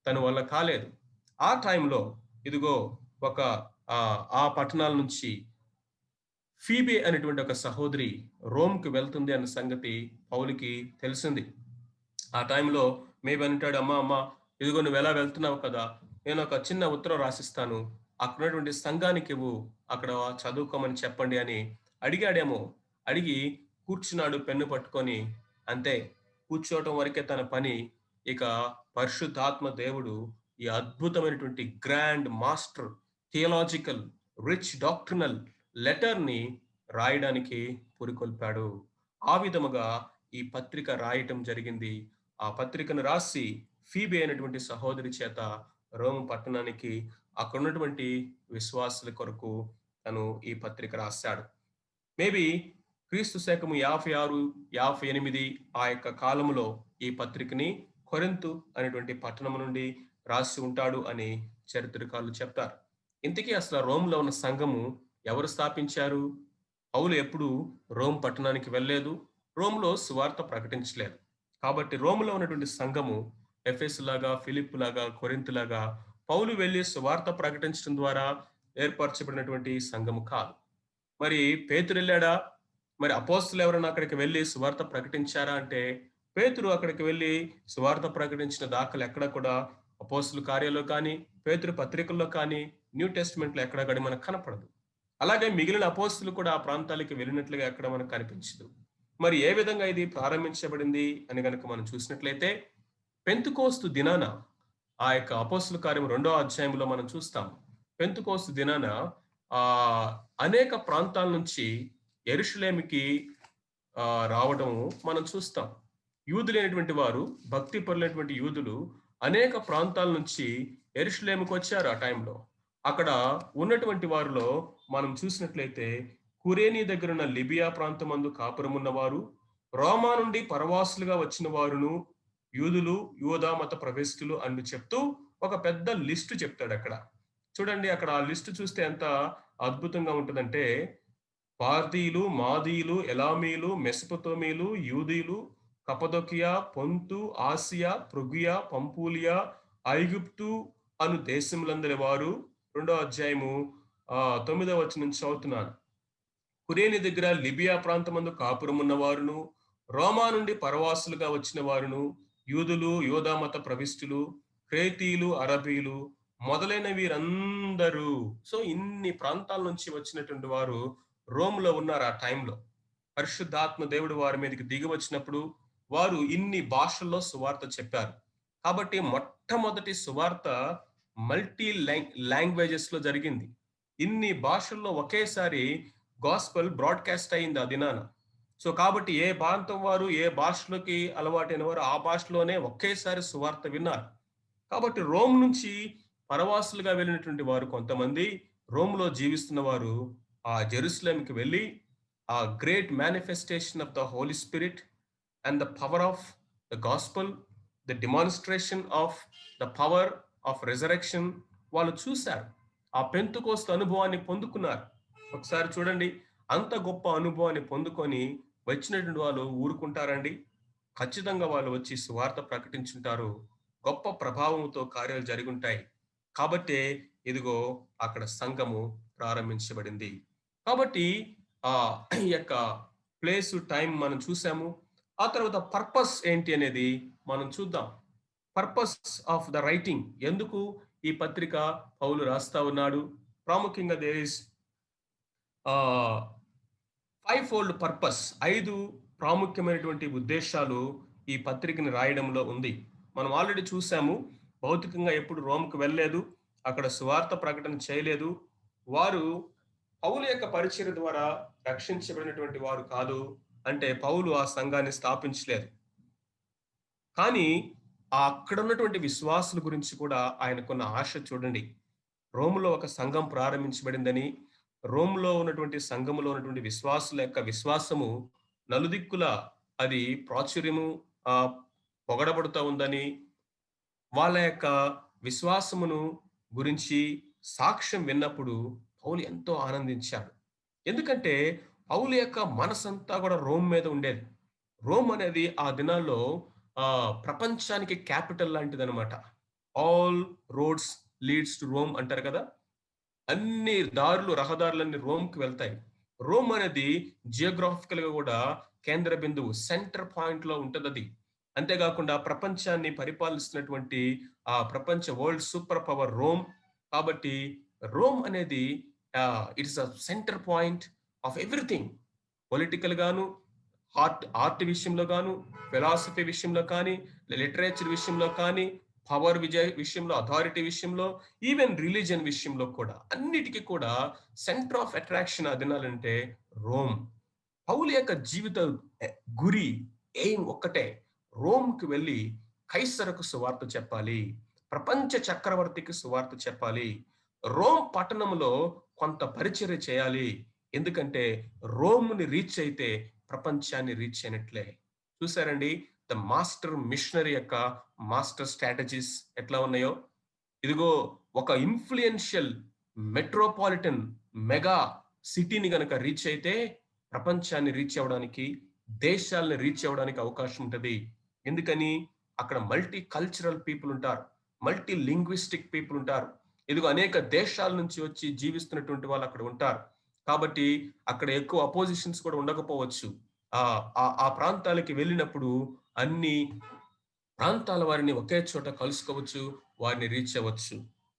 [SPEAKER 1] తన వల్ల కాలేదు. ఆ టైంలో ఇదిగో ఒక ఆ పట్టణాల నుంచి ఫీబే అనేటువంటి ఒక సహోదరి రోమ్‌కి వెళ్తుంది అన్న సంగతి పౌలుకి తెలిసింది. ఆ టైంలో మేబీ అంటాడు, "అమ్మా! అమ్మా! ఇదిగో నువ్వెలా వెళ్తున్నావు కదా! నేనొక చిన్న ఉత్తరం రాసిస్తాను. అక్కడున్నటువంటి సంఘానికివ్వు. అక్కడ చదువుకోమని చెప్పండి" అని అడిగాడేమో. అడిగి కూర్చున్నాడు పెన్ను పట్టుకొని. అంతే. కూర్చోవటం వరకే తన పని. ఇక పరిశుద్ధాత్మ దేవుడు ఈ అద్భుతమైనటువంటి grand master theological rich doctrinal లెటర్‌ని రాయడానికి పురికొల్పాడు. ఆ విధముగా ఈ పత్రిక రాయటం జరిగింది. ఆ పత్రికను రాసి ఫీబే అయినటువంటి సహోదరి చేత రోమ్ పట్టణానికి అక్కడున్నటువంటి విశ్వాసుల కొరకు తను ఈ పత్రిక రాశాడు. మేబీ క్రీస్తు శకము 56, 58 ఆ యొక్క కాలములో ఈ పత్రికని కొరింథు అనేటువంటి పట్టణం నుండి రాసి ఉంటాడు అని చరిత్రకారులు చెప్తారు. ఇంతకీ అసలు రోమ్‌లో ఉన్న సంఘము ఎవరు స్థాపించారు? పౌలు ఎప్పుడు రోమ్ పట్టణానికి వెళ్ళలేదు. రోమ్‌లో సువార్త ప్రకటించలేదు. కాబట్టి రోమ్‌లో ఉన్నటువంటి సంఘము ఎఫెసులాగా, ఫిలిప్పులాగా, కొరింథులాగా పౌలు వెళ్లి సువార్త ప్రకటించడం ద్వారా ఏర్పరచబడినటువంటి సంఘము కాదు. మరి పేతురెళ్ళాడా? మరి అపోస్తలులు ఎవరైనా అక్కడికి వెళ్లి సువార్త ప్రకటించారా అంటే, పేతురు అక్కడికి వెళ్లి సువార్త ప్రకటించిన దాఖలు ఎక్కడ కూడా అపోస్తలుల కార్యాల్లో కానీ, పేతురు పత్రికల్లో కానీ, న్యూ టెస్టమెంట్‌లో ఎక్కడ గాని మనకు కనపడదు. అలాగే మిగిలిన అపోస్తలులు కూడా ఆ ప్రాంతాలకి వెళ్ళినట్లుగా ఎక్కడ మనకు కనిపించదు. మరి ఏ విధంగా ఇది ప్రారంభించబడింది అని గనక మనం చూసినట్లయితే, పెంతెకోస్తు దినాన ఆ యొక్క అపోస్తల కార్యం 2వ అధ్యాయంలో మనం చూస్తాం. పెంతెకోస్తు దినాన ఆహ్, అనేక ప్రాంతాల నుంచి యెరూషలేముకి రావడం మనం చూస్తాం. యూదులైనటువంటి వారు, భక్తిపరులైనటువంటి యూదులు అనేక ప్రాంతాల నుంచి యెరూషలేముకొచ్చారు ఆ టైంలో. అక్కడ ఉన్నటువంటి వారిలో మనం చూసినట్లయితే కురేనీ దగ్గరున్న లిబియా ప్రాంతమందు కాపురమున్నవారు, రోమా నుండి పరవాసులుగా వచ్చిన వారును, యూదులు, యూదా మత ప్రవేశితులు అని చెప్తూ ఒక పెద్ద లిస్టు చెప్తాడు అక్కడ. చూడండి అక్కడ ఆ లిస్ట్ చూస్తే ఎంత అద్భుతంగా ఉంటదంటే, పార్థీయులు, మాదీయులు, ఎలామీలు, మెసొపొతేమీయులు, యూదీయులు, కపదొకియా, పొంతు, ఆసియా, ఫ్రుగియా, పంఫూలియా, ఐగుప్తు అను దేశములందరి వారు. 2వ అధ్యాయము 9వ వచనం నుంచి చదువుతున్నాను. కురేని దగ్గర లిబియా ప్రాంతమందు కాపురమున్న వారును, రోమా నుండి పరవాసులుగా వచ్చిన వారును, యూదులు, యూదా మత ప్రవిష్టులు, క్రేతీయులు, అరబీలు మొదలైన వీరందరూ. సో ఇన్ని ప్రాంతాల నుంచి వచ్చినటువంటి వారు రోమ్‌లో ఉన్నారు ఆ టైంలో. పరిశుద్ధాత్మ దేవుడు వారి మీదకి దిగి వచ్చినప్పుడు వారు ఇన్ని భాషల్లో సువార్త చెప్పారు. కాబట్టి మొట్టమొదటి సువార్త మల్టీ లాంగ్వేజెస్‌లో జరిగింది. ఇన్ని భాషల్లో ఒకేసారి గాస్పెల్ బ్రాడ్‌కాస్ట్ అయింది ఆ దినాన. సో కాబట్టి ఏ ప్రాంతం వారు ఏ భాషలోకి అలవాటైన వారు ఆ భాషలోనే ఒకేసారి సువార్త విన్నారు. కాబట్టి రోమ్ నుంచి పరవాసులుగా వెళ్ళినటువంటి వారు కొంతమంది, రోమ్‌లో జీవిస్తున్న వారు ఆ జెరూసలేంకి వెళ్ళి ఆ great manifestation of the Holy Spirit and the power of the gospel, the demonstration of the power of resurrection వాళ్ళు చూశారు. ఆ పెంతెకోస్తు అనుభవాన్ని పొందుకున్నారు. ఒకసారి చూడండి, అంత గొప్ప అనుభవాన్ని పొందుకొని వచ్చినటువంటి వాళ్ళు ఊరుకుంటారండి? ఖచ్చితంగా వాళ్ళు వచ్చి సువార్త ప్రకటించుంటారు. గొప్ప ప్రభావంతో కార్యాలు జరిగుంటాయి. కాబట్టే ఇదిగో అక్కడ సంఘము ప్రారంభించబడింది. కాబట్టి ఈ యొక్క ప్లేసు, టైం మనం చూసాము. ఆ తర్వాత పర్పస్ ఏంటి అనేది మనం చూద్దాం. Purpose of the writing. ఎందుకు ఈ పత్రిక పౌలు రాస్తా ఉన్నాడు? ప్రాముఖ్యంగా దేర్ ఈస్ ఆహ్, ఫైవ్ ఫోల్డ్ పర్పస్. 5 ప్రాముఖ్యమైనటువంటి ఉద్దేశాలు ఈ పత్రికని రాయడంలో ఉంది. మనం ఆల్రెడీ చూసాము. భౌతికంగా ఎప్పుడు రోమ్‌కి వెళ్ళలేదు. అక్కడ సువార్త ప్రకటన చేయలేదు. వారు పౌలు యొక్క పరిచర్య ద్వారా రక్షించబడినటువంటి వారు కాదు. అంటే పౌలు ఆ సంఘాన్ని స్థాపించలేదు. కానీ అక్కడున్నటువంటి విశ్వాసుల గురించి కూడా ఆయనకున్న ఆశ చూడండి. రోమ్‌లో ఒక సంఘం ప్రారంభించబడిందని, రోమ్‌లో ఉన్నటువంటి సంఘములో ఉన్నటువంటి విశ్వాసుల యొక్క విశ్వాసము నలుదిక్కులా అది ప్రాచుర్యము ఆహ్, పొగడబడుతా ఉందని, వాళ్ళ యొక్క విశ్వాసమును గురించి సాక్ష్యం విన్నప్పుడు పౌలు ఎంతో ఆనందించాడు. ఎందుకంటే పౌలు యొక్క మనసంతా కూడా రోమ్ మీద ఉండేది. రోమ్ అనేది ఆ దినాల్లో ప్రపంచానికి క్యాపిటల్ లాంటిదనమాట. All roads leads to Rome అంటారు కదా! అన్ని దారులు, రహదారులన్నీ రోమ్‌కి వెళ్తాయి. రోమ్ అనేది జియోగ్రాఫికల్‌గా గూడా కేంద్ర బిందువు, సెంటర్ పాయింట్‌లో ఉంటదది. అంతేగాకుండా ప్రపంచాన్ని పరిపాలిస్తున్నటువంటి ప్రపంచ వరల్డ్ సూపర్ పవర్ రోమ్. కాబట్టి రోమ్ అనేది it is a centre point of everything. Political గాను, ఆర్ట్ విషయంలో గాను, ఫిలాసఫీ విషయంలో కానీ, లిటరేచర్ విషయంలో కానీ, పవర్ విషయంలో, అథారిటీ విషయంలో, ఈవెన్ రిలిజియన్ విషయంలో కూడా అన్నిటికి కూడా సెంటర్ ఆఫ్ అట్రాక్షన్ అదినాలంటే రోమ్. పౌలు యొక్క జీవిత ఎ గురి, ఎయిమ్ ఒక్కటే. రోమ్‌కి వెళ్లి కైసరుకు సువార్త చెప్పాలి. ప్రపంచ చక్రవర్తికి సువార్త చెప్పాలి. రోమ్ పట్టణంలో కొంత పరిచర్య చేయాలి. ఎందుకంటే రోమ్‌ని రీచ్ అయితే ప్రపంచాన్ని రీచ్ అయినట్లే. చూసారండి? ద మాస్టర్ మిషనరీ యొక్క మాస్టర్ స్ట్రాటజీస్ ఎట్లా ఉన్నాయో? ఇదిగో ఒక ఇన్‌ఫ్లుయెన్షియల్ మెట్రోపాలిటన్ మెగా సిటీని గనక రీచ్ అయితే ప్రపంచాన్ని రీచ్ అవ్వడానికి, దేశాల్ని రీచ్ అవ్వడానికి అవకాశం ఉంటది. ఎందుకని? అక్కడ మల్టీ కల్చరల్ పీపుల్ ఉంటారు. మల్టీ లింగ్విస్టిక్ పీపుల్ ఉంటారు. ఇదిగో అనేక దేశాల నుంచి వచ్చి జీవిస్తున్నటువంటి వాళ్ళు అక్కడ ఉంటారు. కాబట్టి అక్కడ ఎక్కువ అపోజిషన్స్ కూడా ఉండకపోవచ్చు. ఆ ప్రాంతాలకి వెళ్ళినప్పుడు అన్ని ప్రాంతాల వారిని ఒకే చోట కలుసుకోవచ్చు. వారిని రీచ్ అవ్వచ్చు.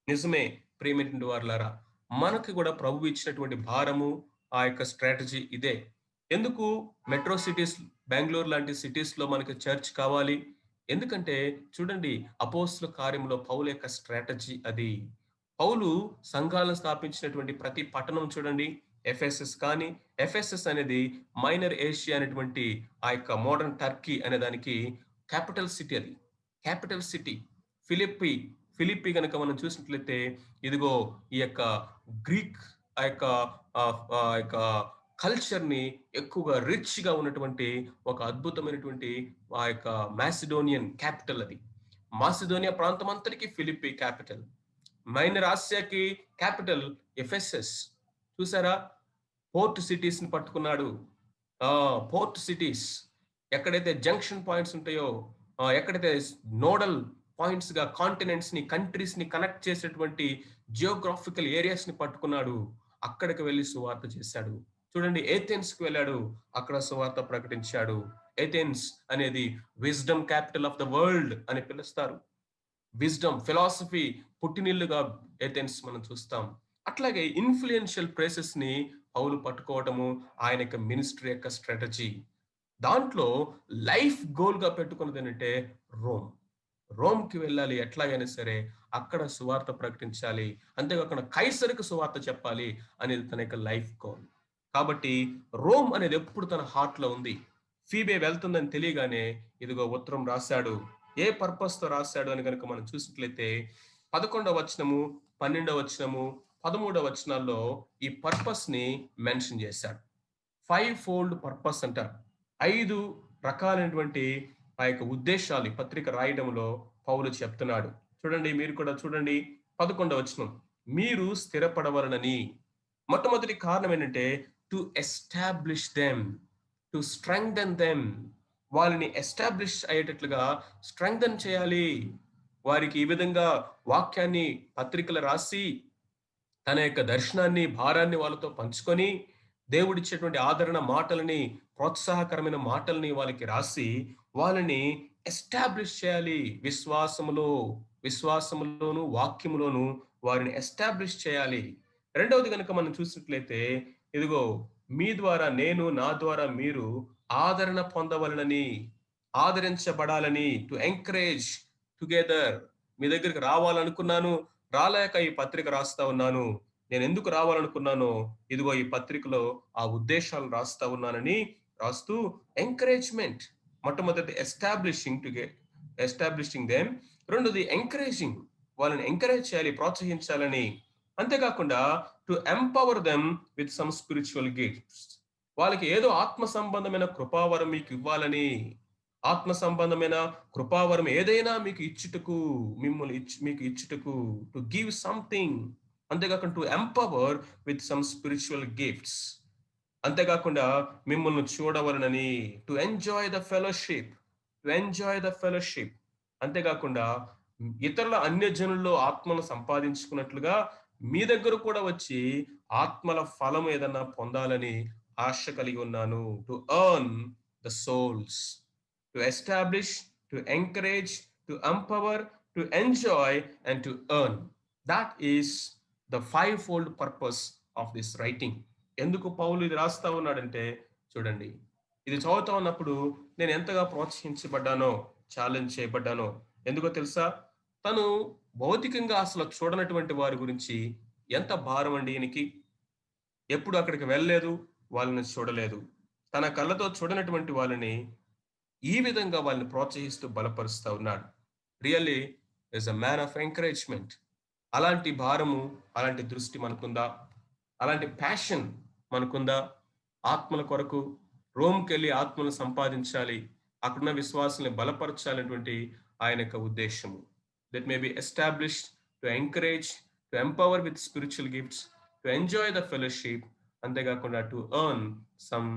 [SPEAKER 1] నిజమే ప్రియమైనటువంటి వారలారా! మనకి గూడా ప్రభువు ఇచ్చినటువంటి భారము, ఆ యొక్క స్ట్రాటజీ ఇదే. ఎందుకు మెట్రో సిటీస్, బెంగుళూరు లాంటి సిటీస్‌లో మనకి చర్చ్ కావాలి? ఎందుకంటే చూడండి అపోస్తుల కార్యంలో పౌలు యొక్క స్ట్రాటజీ అది. పౌలు సంఘాలను స్థాపించినటువంటి ప్రతి పట్టణం చూడండి. ఎఫెసస్ కానీ, ఎఫెసస్ అనేది మైనర్ ఏషియా అనేటువంటి ఆ యొక్క మోడర్న్ టర్కీ అనే దానికి క్యాపిటల్ సిటీ అది. Capital city. ఫిలిప్పి, ఫిలిప్పి గనక మనం చూసినట్లయితే ఇదిగో ఈ యొక్క గ్రీక్ ఆ యొక్క యొక్క కల్చర్ని ఎక్కువగా రిచ్గా ఉన్నటువంటి ఒక అద్భుతమైనటువంటి ఆ యొక్క మాసిడోనియన్ క్యాపిటల్ అది. మాసిడోనియా ప్రాంతం అంతటికి ఫిలిప్పి క్యాపిటల్. మైనర్ ఆసియాకి క్యాపిటల్ ఎఫెసస్. చూసారా? పోర్ట్ సిటీస్ని పట్టుకున్నాడు. పోర్ట్ సిటీస్ ఎక్కడైతే జంక్షన్ పాయింట్స్ ఉంటాయో, ఎక్కడైతే నోడల్ పాయింట్స్గా కాంటినెంట్స్ని కంట్రీస్ని కనెక్ట్ చేసేటువంటి జియోగ్రాఫికల్ ఏరియాస్ని పట్టుకున్నాడు. అక్కడికి వెళ్ళి సువార్త చేశాడు. చూడండి, ఏథెన్స్కి వెళ్ళాడు, అక్కడ సువార్త ప్రకటించాడు. ఏథెన్స్ అనేది wisdom capital of the world అని పిలుస్తారు. విజ్డమ్ ఫిలాసఫీ పుట్టినిల్లుగా ఏథెన్స్ మనం చూస్తాం. అట్లాగే ఇన్ఫ్లుయెన్షియల్ ప్లేసెస్ ని పౌలు పట్టుకోవటము ఆయన యొక్క మినిస్ట్రీ యొక్క స్ట్రాటజీ. దాంట్లో లైఫ్ గోల్ గా పెట్టుకున్నది ఏంటంటే రోమ్. రోమ్కి వెళ్ళాలి, ఎట్లాగైనా సరే అక్కడ సువార్త ప్రకటించాలి, అంతేకాకుండా కైసరికి సువార్త చెప్పాలి అనేది తన యొక్క లైఫ్ గోల్. కాబట్టి రోమ్ అనేది ఎప్పుడు తన హార్ట్ లో ఉంది. ఫీబే వెళ్తుందని తెలియగానే ఇదిగో ఉత్తరం రాశాడు. ఏ పర్పస్ తో రాశాడు అని కనుక మనం చూసినట్లయితే 11వ వచనము, 12వ వచనము, 13వ వచనాల్లో ఈ పర్పస్ ని మెన్షన్ చేశాడు. 5-fold పర్పస్ అంటారు. 5 రకాలైనటువంటి ఆ యొక్క ఉద్దేశాలు ఈ పత్రిక రాయడంలో పౌలు చెప్తున్నాడు. చూడండి, మీరు కూడా చూడండి 11వ వచనం. మీరు స్థిరపడవలనని. మొట్టమొదటి కారణం ఏంటంటే to establish them, to strengthen them. వాళ్ళని ఎస్టాబ్లిష్ అయ్యేటట్లుగా స్ట్రెంగ్థెన్ చేయాలి. వారికి ఈ విధంగా వాక్యాన్ని పత్రికలు రాసి తన యొక్క దర్శనాన్ని, భారాన్ని వాళ్ళతో పంచుకొని దేవుడిచ్చేటువంటి ఆదరణ మాటలని, ప్రోత్సాహకరమైన మాటల్ని వాళ్ళకి రాసి వాళ్ళని ఎస్టాబ్లిష్ చేయాలి. విశ్వాసములోను వాక్యములోను వారిని ఎస్టాబ్లిష్ చేయాలి. రెండవది కనుక మనం చూసినట్లయితే ఇదిగో మీ ద్వారా నేను, నా ద్వారా మీరు ఆదరణ పొందవలనని, ఆదరించబడాలని, టు ఎంకరేజ్ టుగెదర్. మీ దగ్గరికి రావాలనుకున్నాను, రాలేక ఈ పత్రిక రాస్తా ఉన్నాను. నేను ఎందుకు రావాలనుకున్నానో ఇదిగో ఈ పత్రికలో ఆ ఉద్దేశాలు రాస్తా ఉన్నానని రాస్తూ ఎంకరేజ్మెంట్. మొట్టమొదటి ఎస్టాబ్లిషింగ్ దెమ్. రెండోది ఎంకరేజింగ్, వాళ్ళని ఎంకరేజ్ చేయాలి, ప్రోత్సహించాలని. అంతేకాకుండా to empower them with some spiritual gifts. వాళ్ళకి ఏదో ఆత్మ సంబంధమైన కృపావరం మీకు ఇవ్వాలని, ఆత్మ సంబంధమైన కృపావరం ఏదైనా మీకు ఇచ్చుటకు, మీకు ఇచ్చుటకు, టు గివ్ సంథింగ్. అంతేకాకుండా to empower with some spiritual gifts. అంతేకాకుండా మిమ్మల్ని చూడవలనని, టు ఎంజాయ్ ద ఫెలోషిప్, అంతేకాకుండా ఇతరుల అన్యజనుల్లో ఆత్మను సంపాదించుకున్నట్లుగా మీ దగ్గర కూడా వచ్చి ఆత్మల ఫలం ఏదన్నా పొందాలని ఆశ కలిగి ఉన్నాను. To earn the souls, to establish, to encourage, to empower, to enjoy and to earn. That is the 5-fold purpose of this writing. ఎందుకు పౌలు ఇది రాస్తా ఉన్నాడంటే, చూడండి, ఇది చదువుతా ఉన్నప్పుడు నేను ఎంతగా ప్రోత్సహించబడ్డానో, ఛాలెంజ్ చేయబడ్డానో. ఎందుకో తెలుసా? తను భౌతికంగా అసలు చూడనటువంటి వారి గురించి ఎంత భారం అండి ఈయనకి. ఎప్పుడు అక్కడికి వెళ్ళలేదు, వాళ్ళని చూడలేదు. తన కళ్ళతో చూడనటువంటి వాళ్ళని ఈ విధంగా వాళ్ళని ప్రోత్సహిస్తూ బలపరుస్తూ ఉన్నాడు. Really is a man of encouragement. అలాంటి భారము, అలాంటి దృష్టి మనకుందా? అలాంటి ప్యాషన్ మనకుందా? ఆత్మల కొరకు రోమ్కి వెళ్ళి ఆత్మను సంపాదించాలి, అక్కడున్న విశ్వాసాన్ని బలపరచాలనేటువంటి ఆయన యొక్క ఉద్దేశము. That may be established, to encourage, to empower with spiritual gifts, to enjoy the fellowship, అంతేకాకుండా to earn some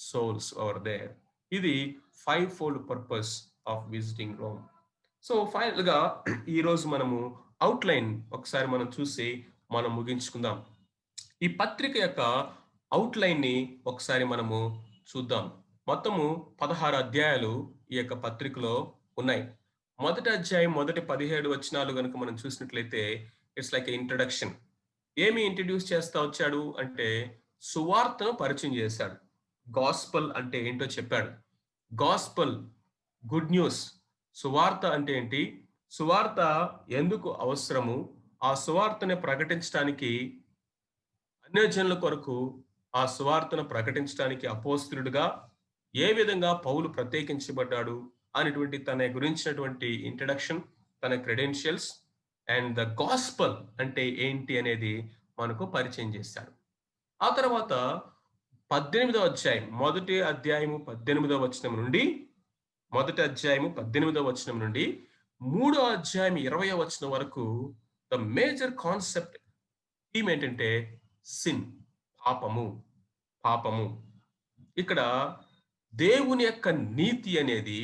[SPEAKER 1] souls over there. ఇది 5-fold purpose of visiting Rome. So final గా ఈరోజు మనము అవుట్లైన్ ఒకసారి మనం చూసి మనం ముగించుకుందాం. ఈ పత్రిక యొక్క అవుట్లైన్ ని ఒకసారి మనము చూద్దాం. మొత్తము 16 అధ్యాయాలు ఈ యొక్క పత్రికలో ఉన్నాయి. మొదటి అధ్యాయం మొదటి 17 వచనాలు కనుక మనం చూసినట్లయితే ఇట్స్ లైక్ ఇంట్రడక్షన్. ఏమి ఇంట్రడ్యూస్ చేస్తా వచ్చాడు అంటే సువార్తను పరిచయం చేశాడు. గాస్పల్ అంటే ఏంటో చెప్పాడు. Gospel, good news. సువార్త అంటే ఏంటి, సువార్త ఎందుకు అవసరము, ఆ సువార్తని ప్రకటించడానికి, అన్యజనుల కొరకు ఆ సువార్తను ప్రకటించడానికి అపోస్తలుడుగా ఏ విధంగా పౌలు ప్రత్యేకించబడ్డాడు అనేటువంటి తన గురించినటువంటి ఇంట్రడక్షన్, తన క్రెడెన్షియల్స్ అండ్ ద గాస్పల్ అంటే ఏంటి అనేది మనకు పరిచయం చేశాడు. ఆ తర్వాత 18వ అధ్యాయం, మొదటి అధ్యాయము 18వ వచనం నుండి, మొదటి అధ్యాయము 18వ వచనం నుండి, మూడో అధ్యాయం 20వ వచనం వరకు ద మేజర్ కాన్సెప్ట్ థీమ్ ఏంటంటే సిన్, పాపము, పాపము. ఇక్కడ దేవుని యొక్క నీతి అనేది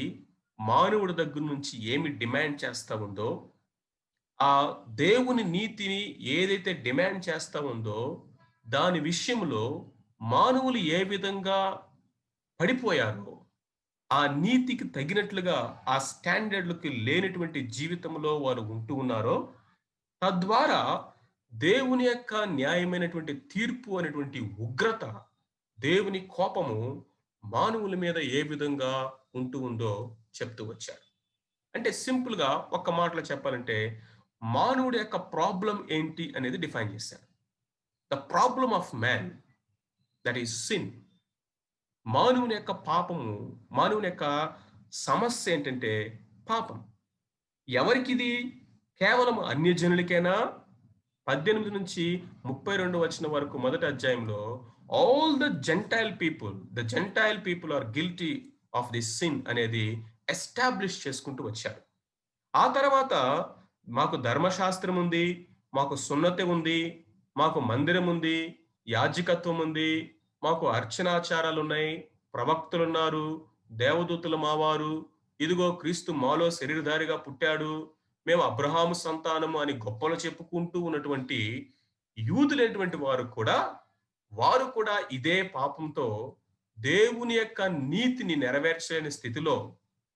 [SPEAKER 1] మానవుడి దగ్గర నుంచి ఏమి డిమాండ్ చేస్తా ఉందో, ఆ దేవుని నీతిని ఏదైతే డిమాండ్ చేస్తా ఉందో, దాని విషయంలో మానవులు ఏ విధంగా పడిపోయారో, ఆ నీతికి తగినట్లుగా ఆ స్టాండర్డ్‌లకి లేనటువంటి జీవితంలో వారు ఉంటూ ఉన్నారో, తద్వారా దేవుని యొక్క న్యాయమైనటువంటి తీర్పు అనేటువంటి ఉగ్రత, దేవుని కోపము మానవుల మీద ఏ విధంగా ఉంటూ ఉందో చెప్తూ వచ్చారు. అంటే సింపుల్‌గా ఒక్క మాటలో చెప్పాలంటే, మానవుడి యొక్క ప్రాబ్లమ్ ఏంటి అనేది డిఫైన్ చేశారు. The problem of man, that is sin. మానవుని యొక్క పాపము, మానవుని యొక్క సమస్య ఏంటంటే పాపం. ఎవరికిది? కేవలం అన్యజనులకేనా? 18-32 వచనం వరకు మొదటి అధ్యాయంలో all the Gentile people are guilty of the sin అనేది ఎస్టాబ్లిష్ చేసుకుంటూ వచ్చారు. ఆ తర్వాత మాకు ధర్మశాస్త్రం ఉంది, మాకు సున్నతి ఉంది, మాకు మందిరం ఉంది, యాజకత్వం ఉంది, మాకు అర్చనాచారాలున్నాయి, ప్రవక్తలున్నారు, దేవదూతలు మావారు, ఇదిగో క్రీస్తు మాలో శరీరధారిగా పుట్టాడు, మేము అబ్రహాము సంతానము అని గొప్పలు చెప్పుకుంటూ ఉన్నటువంటి యూదులైనటువంటి వారు కూడా ఇదే పాపంతో దేవుని యొక్క నీతిని నెరవేర్చలేని స్థితిలో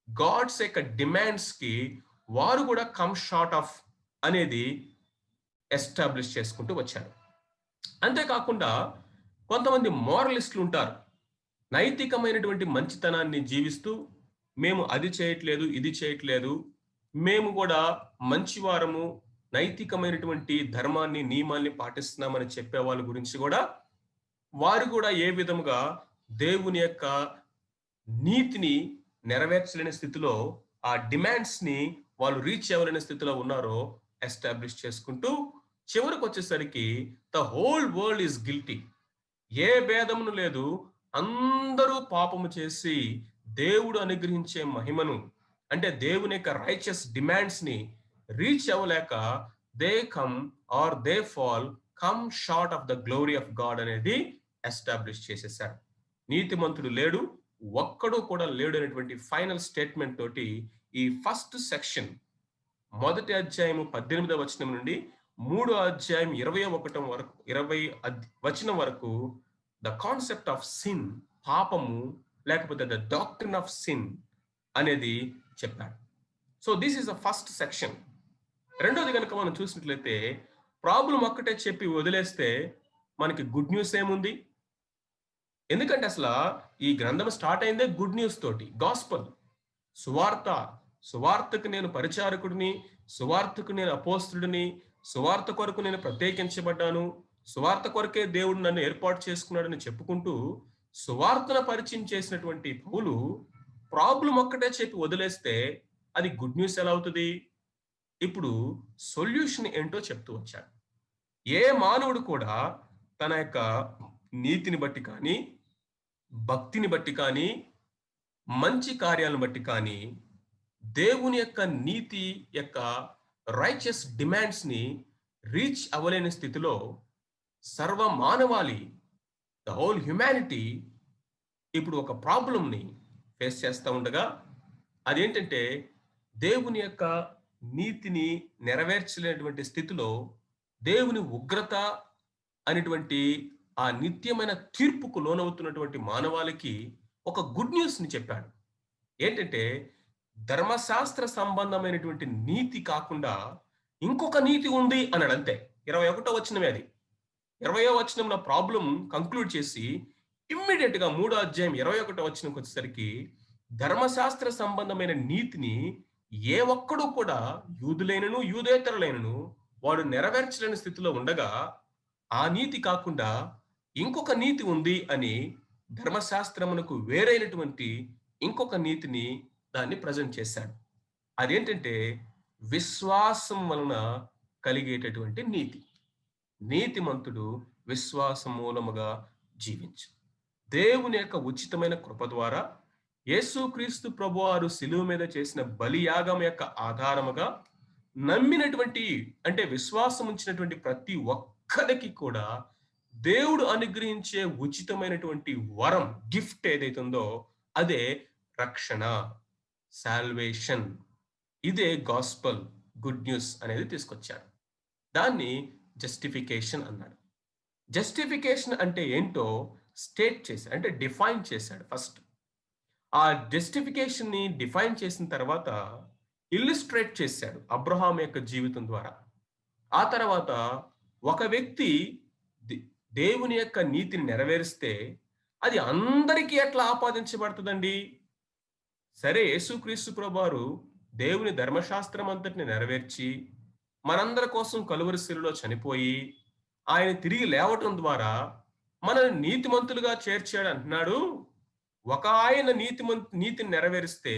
[SPEAKER 1] గాడ్స్ యొక్క డిమాండ్స్ కి వారు కూడా కమ్ షార్ట్ ఆఫ్ అనేది ఎస్టాబ్లిష్ చేసుకుంటూ వచ్చారు. అంతేకాకుండా కొంతమంది మోరలిస్టులు ఉంటారు. నైతికమైనటువంటి మంచితనాన్ని జీవిస్తూ మేము అది చేయట్లేదు, ఇది చేయట్లేదు, మేము కూడా మంచివారము, నైతికమైనటువంటి ధర్మాన్ని, నియమాల్ని పాటిస్తున్నామని చెప్పే వాళ్ళ గురించి కూడా, వారు కూడా ఏ విధముగా దేవుని యొక్క నీతిని నెరవేర్చలేని స్థితిలో, ఆ డిమాండ్స్ ని వాళ్ళు రీచ్ అవ్వలేని స్థితిలో ఉన్నారో ఎస్టాబ్లిష్ చేసుకుంటూ, చివరికి వచ్చేసరికి the whole world is guilty. ఏ భేదమును లేదు, అందరూ పాపము చేసి దేవుడు అనుగ్రహించే మహిమను, అంటే దేవుని యొక్క రైచియస్ డిమాండ్స్ ని రీచ్ అవ్వలేక they come or they fall come short of the glory of God అనేది ఎస్టాబ్లిష్ చేసేసారు. నీతిమంతుడు లేడు, ఒక్కడు కూడా లేడు అనేటువంటి ఫైనల్ స్టేట్మెంట్ తోటి ఈ ఫస్ట్ సెక్షన్, మొదటి అధ్యాయము 18వ వచనం నుండి మూడో అధ్యాయం 21 వరకు, 20 వచనం వరకు ద కాన్సెప్ట్ ఆఫ్ సిన్, పాపము లేకపోతే ద డాక్ట్రిన్ ఆఫ్ సిన్ అనేది చెప్పాడు. So this is the first section. రెండోది కనుక మనం చూసినట్లయితే, ప్రాబ్లం ఒక్కటే చెప్పి వదిలేస్తే మనకి గుడ్ న్యూస్ ఏముంది? ఎందుకంటే అసలు ఈ గ్రంథం స్టార్ట్ అయిందే గుడ్ న్యూస్ తోటి, గాస్పల్, సువార్త. సువార్తకు నేను పరిచారకుడిని, సువార్తకు నేను అపోస్తుడిని, సువార్త కొరకు నేను ప్రత్యేకించబడ్డాను, సువార్త కొరకే దేవుడు నన్ను ఏర్పాటు చేసుకున్నాడని చెప్పుకుంటూ సువార్తను పరిచయం చేసినటువంటి పౌలు ప్రాబ్లం ఒక్కటే చెప్పి వదిలేస్తే అది గుడ్ న్యూస్ ఎలా అవుతుంది? ఇప్పుడు సొల్యూషన్ ఏంటో చెప్తూ వచ్చాడు. ఏ మానవుడు కూడా తన యొక్క నీతిని బట్టి కానీ, భక్తిని బట్టి కానీ, మంచి కార్యాలను బట్టి కానీ, దేవుని యొక్క నీతి యొక్క రైచియస్ డిమాండ్స్ ని రీచ్ అవ్వలేని స్థితిలో సర్వ మానవాళి, ద హోల్ హ్యుమానిటీ ఇప్పుడు ఒక ప్రాబ్లంని ఫేస్ చేస్తూ ఉండగా, అదేంటంటే దేవుని యొక్క నీతిని నెరవేర్చలేనటువంటి స్థితిలో దేవుని ఉగ్రత అనేటువంటి ఆ నిత్యమైన తీర్పుకు లోనవుతున్నటువంటి మానవాళికి ఒక గుడ్ న్యూస్ ని చెప్పాడు. ఏంటంటే ధర్మశాస్త్ర సంబంధమైనటువంటి నీతి కాకుండా ఇంకొక నీతి ఉంది అన్నాడు. అంతే. 21వ వచనమే అది. 20వ వచనంలో ప్రాబ్లం కంక్లూడ్ చేసి ఇమ్మీడియట్ గా 3వ అధ్యాయం 21వ వచనంకి వచ్చేసరికి ధర్మశాస్త్ర సంబంధమైన నీతిని ఏ ఒక్కడు కూడా, యూదులైనను యూదేతరులైనను, వాడు నెరవేర్చలేని స్థితిలో ఉండగా, ఆ నీతి కాకుండా ఇంకొక నీతి ఉంది అని ధర్మశాస్త్రమునకు వేరైనటువంటి ఇంకొక నీతిని దాన్ని ప్రజెంట్ చేశాడు. అదేంటంటే విశ్వాసం వలన కలిగేటటువంటి నీతి. నీతిమంతుడు విశ్వాసం మూలముగా జీవించు. దేవుని యొక్క ఉచితమైన కృప ద్వారా యేసుక్రీస్తు ప్రభువారు శిలువ మీద చేసిన బలియాగం యొక్క ఆధారముగా నమ్మినటువంటి అంటే విశ్వాసం ఉంచినటువంటి ప్రతి ఒక్కరికి కూడా దేవుడు అనుగ్రహించే ఉచితమైనటువంటి వరం గిఫ్ట్ ఏదైతే ఉందో అదే రక్షణ, సాల్వేషన్. ఇదే గాస్పల్, గుడ్ న్యూస్ అనేది తీసుకొచ్చారు. దాన్ని జస్టిఫికేషన్ అన్నాడు. జస్టిఫికేషన్ అంటే ఏంటో స్టేట్ చేశాడు, అంటే డిఫైన్ చేశాడు ఫస్ట్. ఆ జస్టిఫికేషన్ ని డిఫైన్ చేసిన తర్వాత ఇల్లుస్ట్రేట్ చేశాడు అబ్రహాం యొక్క జీవితం ద్వారా. ఆ తర్వాత ఒక వ్యక్తి దేవుని యొక్క నీతిని నెరవేరిస్తే అది అందరికీ ఎట్లా ఆపాదించబడుతుందండి? సరే, యేసుక్రీస్తు ప్రభువారు దేవుని ధర్మశాస్త్రం అంతటిని నెరవేర్చి మనందరి కోసం కలువరి శిలువలో చనిపోయి ఆయన తిరిగి లేవటం ద్వారా మనల్ని నీతిమంతులుగా చేర్చాడు అంటున్నాడు. ఒక ఆయన నీతిని నెరవేరిస్తే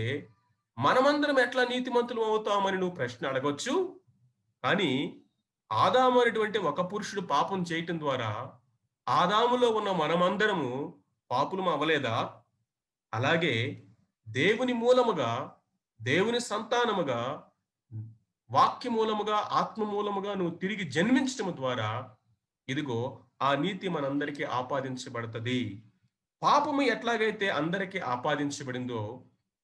[SPEAKER 1] మనమందరం ఎట్లా నీతిమంతులు అవుతామని నువ్వు ప్రశ్న అడగొచ్చు. కానీ ఆదాము అనేటువంటి ఒక పురుషుడు పాపం చేయటం ద్వారా ఆదాములో ఉన్న మనమందరము పాపులం అవ్వలేదా? అలాగే దేవుని మూలముగా, దేవుని సంతానముగా, వాక్య మూలముగా, ఆత్మ మూలముగా నువ్వు తిరిగి జన్మించటం ద్వారా ఇదిగో ఆ నీతి మనందరికీ ఆపాదించబడుతుంది. పాపము ఎట్లాగైతే అందరికీ ఆపాదించబడిందో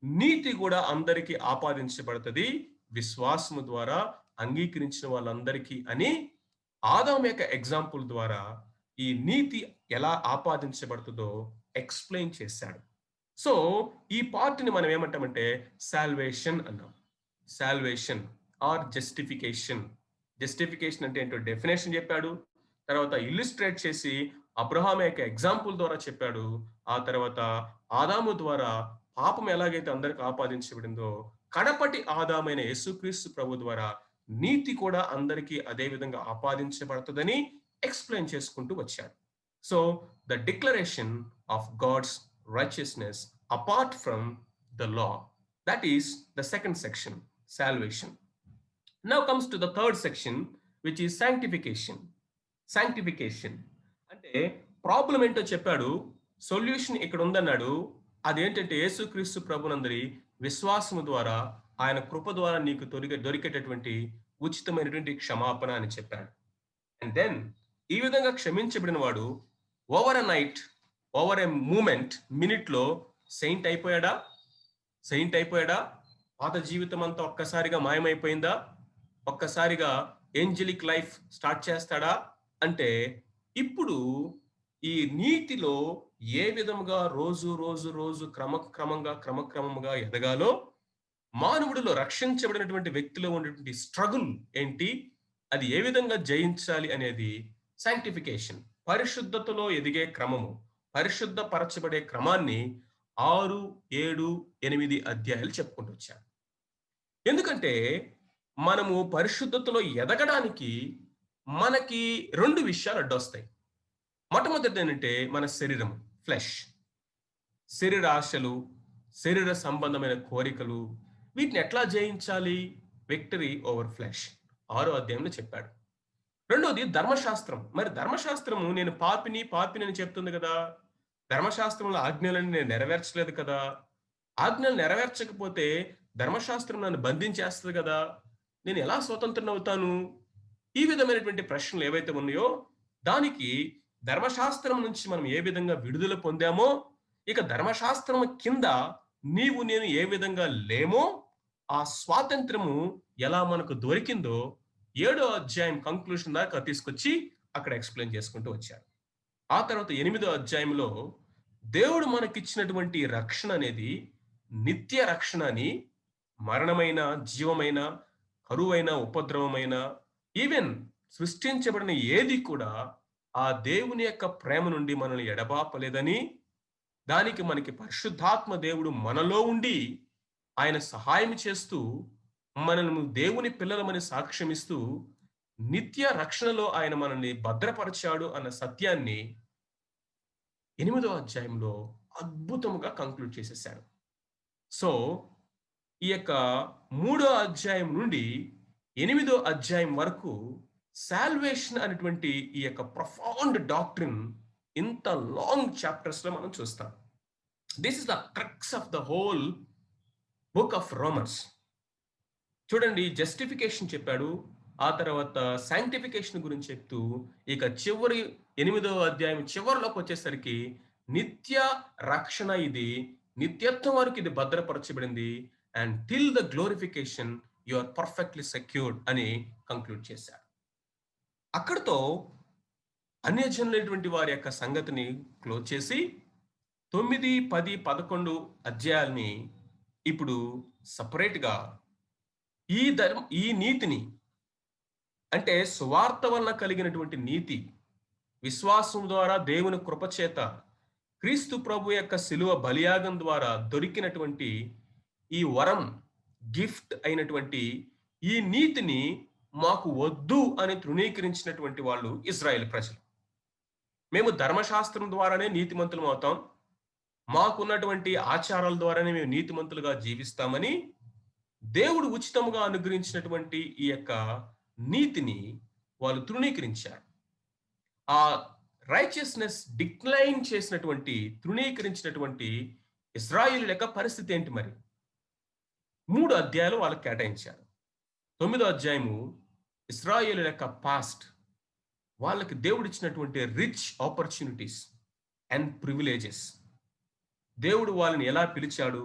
[SPEAKER 1] నీతి కూడా అందరికీ ఆపాదించబడుతుంది విశ్వాసము ద్వారా అంగీకరించిన వాళ్ళందరికీ అని ఆదాము యొక్క ఎగ్జాంపుల్ ద్వారా ఈ నీతి ఎలా ఆపాదించబడుతుందో ఎక్స్ప్లెయిన్ చేశాడు. సో ఈ పార్ట్ని మనం ఏమంటామంటే సాల్వేషన్ అన్నాం. Salvation are justification. జస్టిఫికేషన్ అంటే ఏంటో డెఫినేషన్ చెప్పాడు. తర్వాత ఇల్లుస్ట్రేట్ చేసి అబ్రహాం యొక్క ఎగ్జాంపుల్ ద్వారా చెప్పాడు. ఆ తర్వాత ఆదాము ద్వారా పాపం ఎలాగైతే అందరికి ఆపాదించబడిందో కడపటి ఆదామైన యేసుక్రీస్తు ప్రభు ద్వారా నీతి కూడా అందరికీ అదే విధంగా ఆపాదించబడుతుందని ఎక్స్ప్లెయిన్ చేసుకుంటూ వచ్చాడు. So the declaration of God's righteousness apart from the law, that is the second section, salvation. Now comes to the third section, which is sanctification. Sanctification అంటే ప్రాబ్లం ఏంటో చెప్పాడు, సొల్యూషన్ ఇక్కడ ఉందన్నాడు. అదేంటంటే యేసుక్రీస్తు ప్రభునందరి విశ్వాసము ద్వారా ఆయన కృప ద్వారా నీకు దొరికేటటువంటి ఉచితమైనటువంటి క్షమాపణ అని చెప్పాడు. అండ్ దెన్ ఈ విధంగా క్షమించబడిన వాడు over a night, over a moment, మినిట్లో సెయింట్ అయిపోయాడా? సెయింట్ అయిపోయాడా? పాత జీవితం అంతా ఒక్కసారిగా మాయమైపోయిందా? ఒక్కసారిగా ఏంజలిక్ లైఫ్ స్టార్ట్ చేస్తాడా? అంటే ఇప్పుడు ఈ నీతిలో ఏ విధముగా రోజు రోజు రోజు క్రమక్రమంగా ఎదగాలో, మానవుడిలో రక్షించబడినటువంటి వ్యక్తిలో ఉన్నటువంటి స్ట్రగుల్ ఏంటి, అది ఏ విధంగా జయించాలి అనేది సాంక్టిఫికేషన్, పరిశుద్ధతలో ఎదిగే క్రమము, పరిశుద్ధపరచబడే క్రమాన్ని 6, 7, 8 అధ్యాయాలు చెప్పుకుంటూ వచ్చారు. ఎందుకంటే మనము పరిశుద్ధతలో ఎదగడానికి మనకి 2 విషయాలు అడ్డొస్తాయి. మొట్టమొదటిది ఏంటంటే మన శరీరం, ఫ్లెష్, శరీర ఆశలు, శరీర సంబంధమైన కోరికలు, వీటిని ఎట్లా జయించాలి? విక్టరీ ఓవర్ ఫ్లెష్ 6వ అధ్యాయంలో చెప్పాడు. రెండోది ధర్మశాస్త్రం. మరి ధర్మశాస్త్రము నేను పాపిని అని చెప్తుంది కదా, ధర్మశాస్త్రంలో ఆజ్ఞలను నేను నెరవేర్చలేదు కదా, ఆజ్ఞలు నెరవేర్చకపోతే ధర్మశాస్త్రం నన్ను బంధించేస్తుంది కదా, నేను ఎలా స్వతంత్రం అవుతాను? ఈ విధమైనటువంటి ప్రశ్నలు ఏవైతే ఉన్నాయో దానికి ధర్మశాస్త్రం నుంచి మనం ఏ విధంగా విడుదల పొందామో, ఇక ధర్మశాస్త్రం కింద నీవు నేను ఏ విధంగా లేమో, ఆ స్వాతంత్రము ఎలా మనకు దొరికిందో 7వ అధ్యాయం కంక్లూషన్ దాకా తీసుకొచ్చి అక్కడ ఎక్స్ప్లెయిన్ చేసుకుంటూ వచ్చారు. ఆ తర్వాత 8వ అధ్యాయంలో దేవుడు మనకిచ్చినటువంటి రక్షణ అనేది నిత్య రక్షణ అని, మరణమైన, జీవమైన, కరువైన, ఉపద్రవమైన, ఈవెన్ సృష్టించబడిన ఏది కూడా ఆ దేవుని యొక్క ప్రేమ నుండి మనల్ని ఎడబాపలేదని, దానికి మనకి పరిశుద్ధాత్మ దేవుడు మనలో ఉండి ఆయన సహాయం చేస్తూ మనల్ని దేవుని పిల్లలమని సాక్ష్యమిస్తూ నిత్య రక్షణలో ఆయన మనల్ని భద్రపరిచాడు అన్న సత్యాన్ని 8వ అధ్యాయంలో అద్భుతంగా కంక్లూడ్ చేసేసాడు. సో ఈ యొక్క 3వ అధ్యాయం నుండి 8వ అధ్యాయం వరకు సాల్వేషన్ అనేటువంటి ఈ యొక్క ప్రొఫౌండ్ డాక్ట్రిన్ ఇంత లాంగ్ చాప్టర్స్లో మనం చూస్తాం. This is the crux of the whole book of Romans. చూడండి, జస్టిఫికేషన్ చెప్పాడు, ఆ తర్వాత సాంక్టిఫికేషన్ గురించి చెప్తూ ఇక చివరి 8వ అధ్యాయం చివరిలోకి వచ్చేసరికి నిత్య రక్షణ, ఇది నిత్యత్వం వరకు ఇది భద్రపరచబడింది. And till the glorification you are perfectly secured అని కంక్లూడ్ చేశారు. అక్కడితో అన్యజనులైనటువంటి వారి యొక్క సంగతిని క్లోజ్ చేసి 9, 10, 11 అధ్యాయాల్ని ఇప్పుడు సపరేట్గా ఈ నీతిని, అంటే సువార్త వలన కలిగినటువంటి నీతి, విశ్వాసం ద్వారా దేవుని కృపచేత క్రీస్తు ప్రభు యొక్క శిలువ బలియాగం ద్వారా దొరికినటువంటి ఈ వరం, గిఫ్ట్ అయినటువంటి ఈ నీతిని మాకు వద్దు అని తృణీకరించినటువంటి వాళ్ళు ఇజ్రాయెల్ ప్రజలు. మేము ధర్మశాస్త్రం ద్వారానే నీతిమంతులం అవుతాం, మాకున్నటువంటి ఆచారాల ద్వారానే మేము నీతిమంతులుగా జీవిస్తామని దేవుడు ఉచితంగా అనుగ్రహించినటువంటి ఈ యొక్క నీతిని వాళ్ళు తృణీకరించారు. ఆ రైచియస్నెస్ డిక్లైన్ చేసినటువంటి, తృణీకరించినటువంటి ఇశ్రాయేలు యొక్క పరిస్థితి ఏంటి మరి? 3 అధ్యాయాలు వాళ్ళకి కేటాయించారు. 9వ అధ్యాయము ఇశ్రాయేలు యొక్క పాస్ట్, వాళ్ళకి దేవుడిచ్చినటువంటి రిచ్ ఆపర్చునిటీస్ అండ్ ప్రివిలేజెస్, దేవుడు వాళ్ళని ఎలా పిలిచాడు,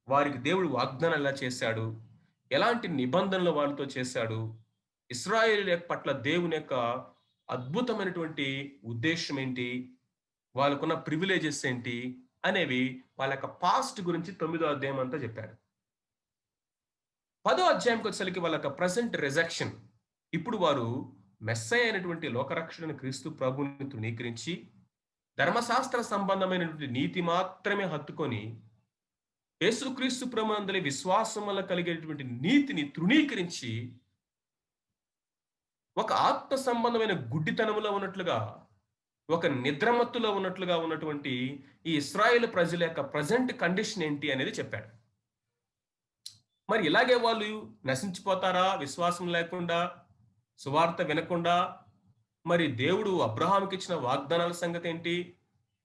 [SPEAKER 1] వారికి దేవుడు వాగ్దానం ఎలా చేశాడు, ఎలాంటి నిబంధనలు వాళ్ళతో చేశాడు, ఇశ్రాయేలు పట్ల దేవుని యొక్క అద్భుతమైనటువంటి ఉద్దేశం ఏంటి, వాళ్ళకున్న ప్రివిలేజెస్ ఏంటి అనేవి వాళ్ళ యొక్క పాస్ట్ గురించి 9వ అధ్యాయం అంతా చెప్పాడు. 10వ అధ్యాయంకి వచ్చేసరికి వాళ్ళ యొక్క ప్రజెంట్ రిజెక్షన్, ఇప్పుడు వారు మెస్సై అయినటువంటి లోకరక్షణ క్రీస్తు ప్రభుని తృణీకరించి ధర్మశాస్త్ర సంబంధమైనటువంటి నీతి మాత్రమే హత్తుకొని యేసుక్రీస్తు ప్రభునందలి విశ్వాసం వల్ల కలిగేటువంటి నీతిని తృణీకరించి ఒక ఆత్మ సంబంధమైన గుడ్డితనములో ఉన్నట్లుగా, ఒక నిద్రమత్తులో ఉన్నట్లుగా ఉన్నటువంటి ఈ ఇశ్రాయేలు ప్రజల యొక్క ప్రజెంట్ కండిషన్ ఏంటి అనేది చెప్పాడు. మరి ఇలాగే వాళ్ళు నశించిపోతారా విశ్వాసం లేకుండా, సువార్త వినకుండా? మరి దేవుడు అబ్రహాంకి ఇచ్చిన వాగ్దానాల సంగతి ఏంటి?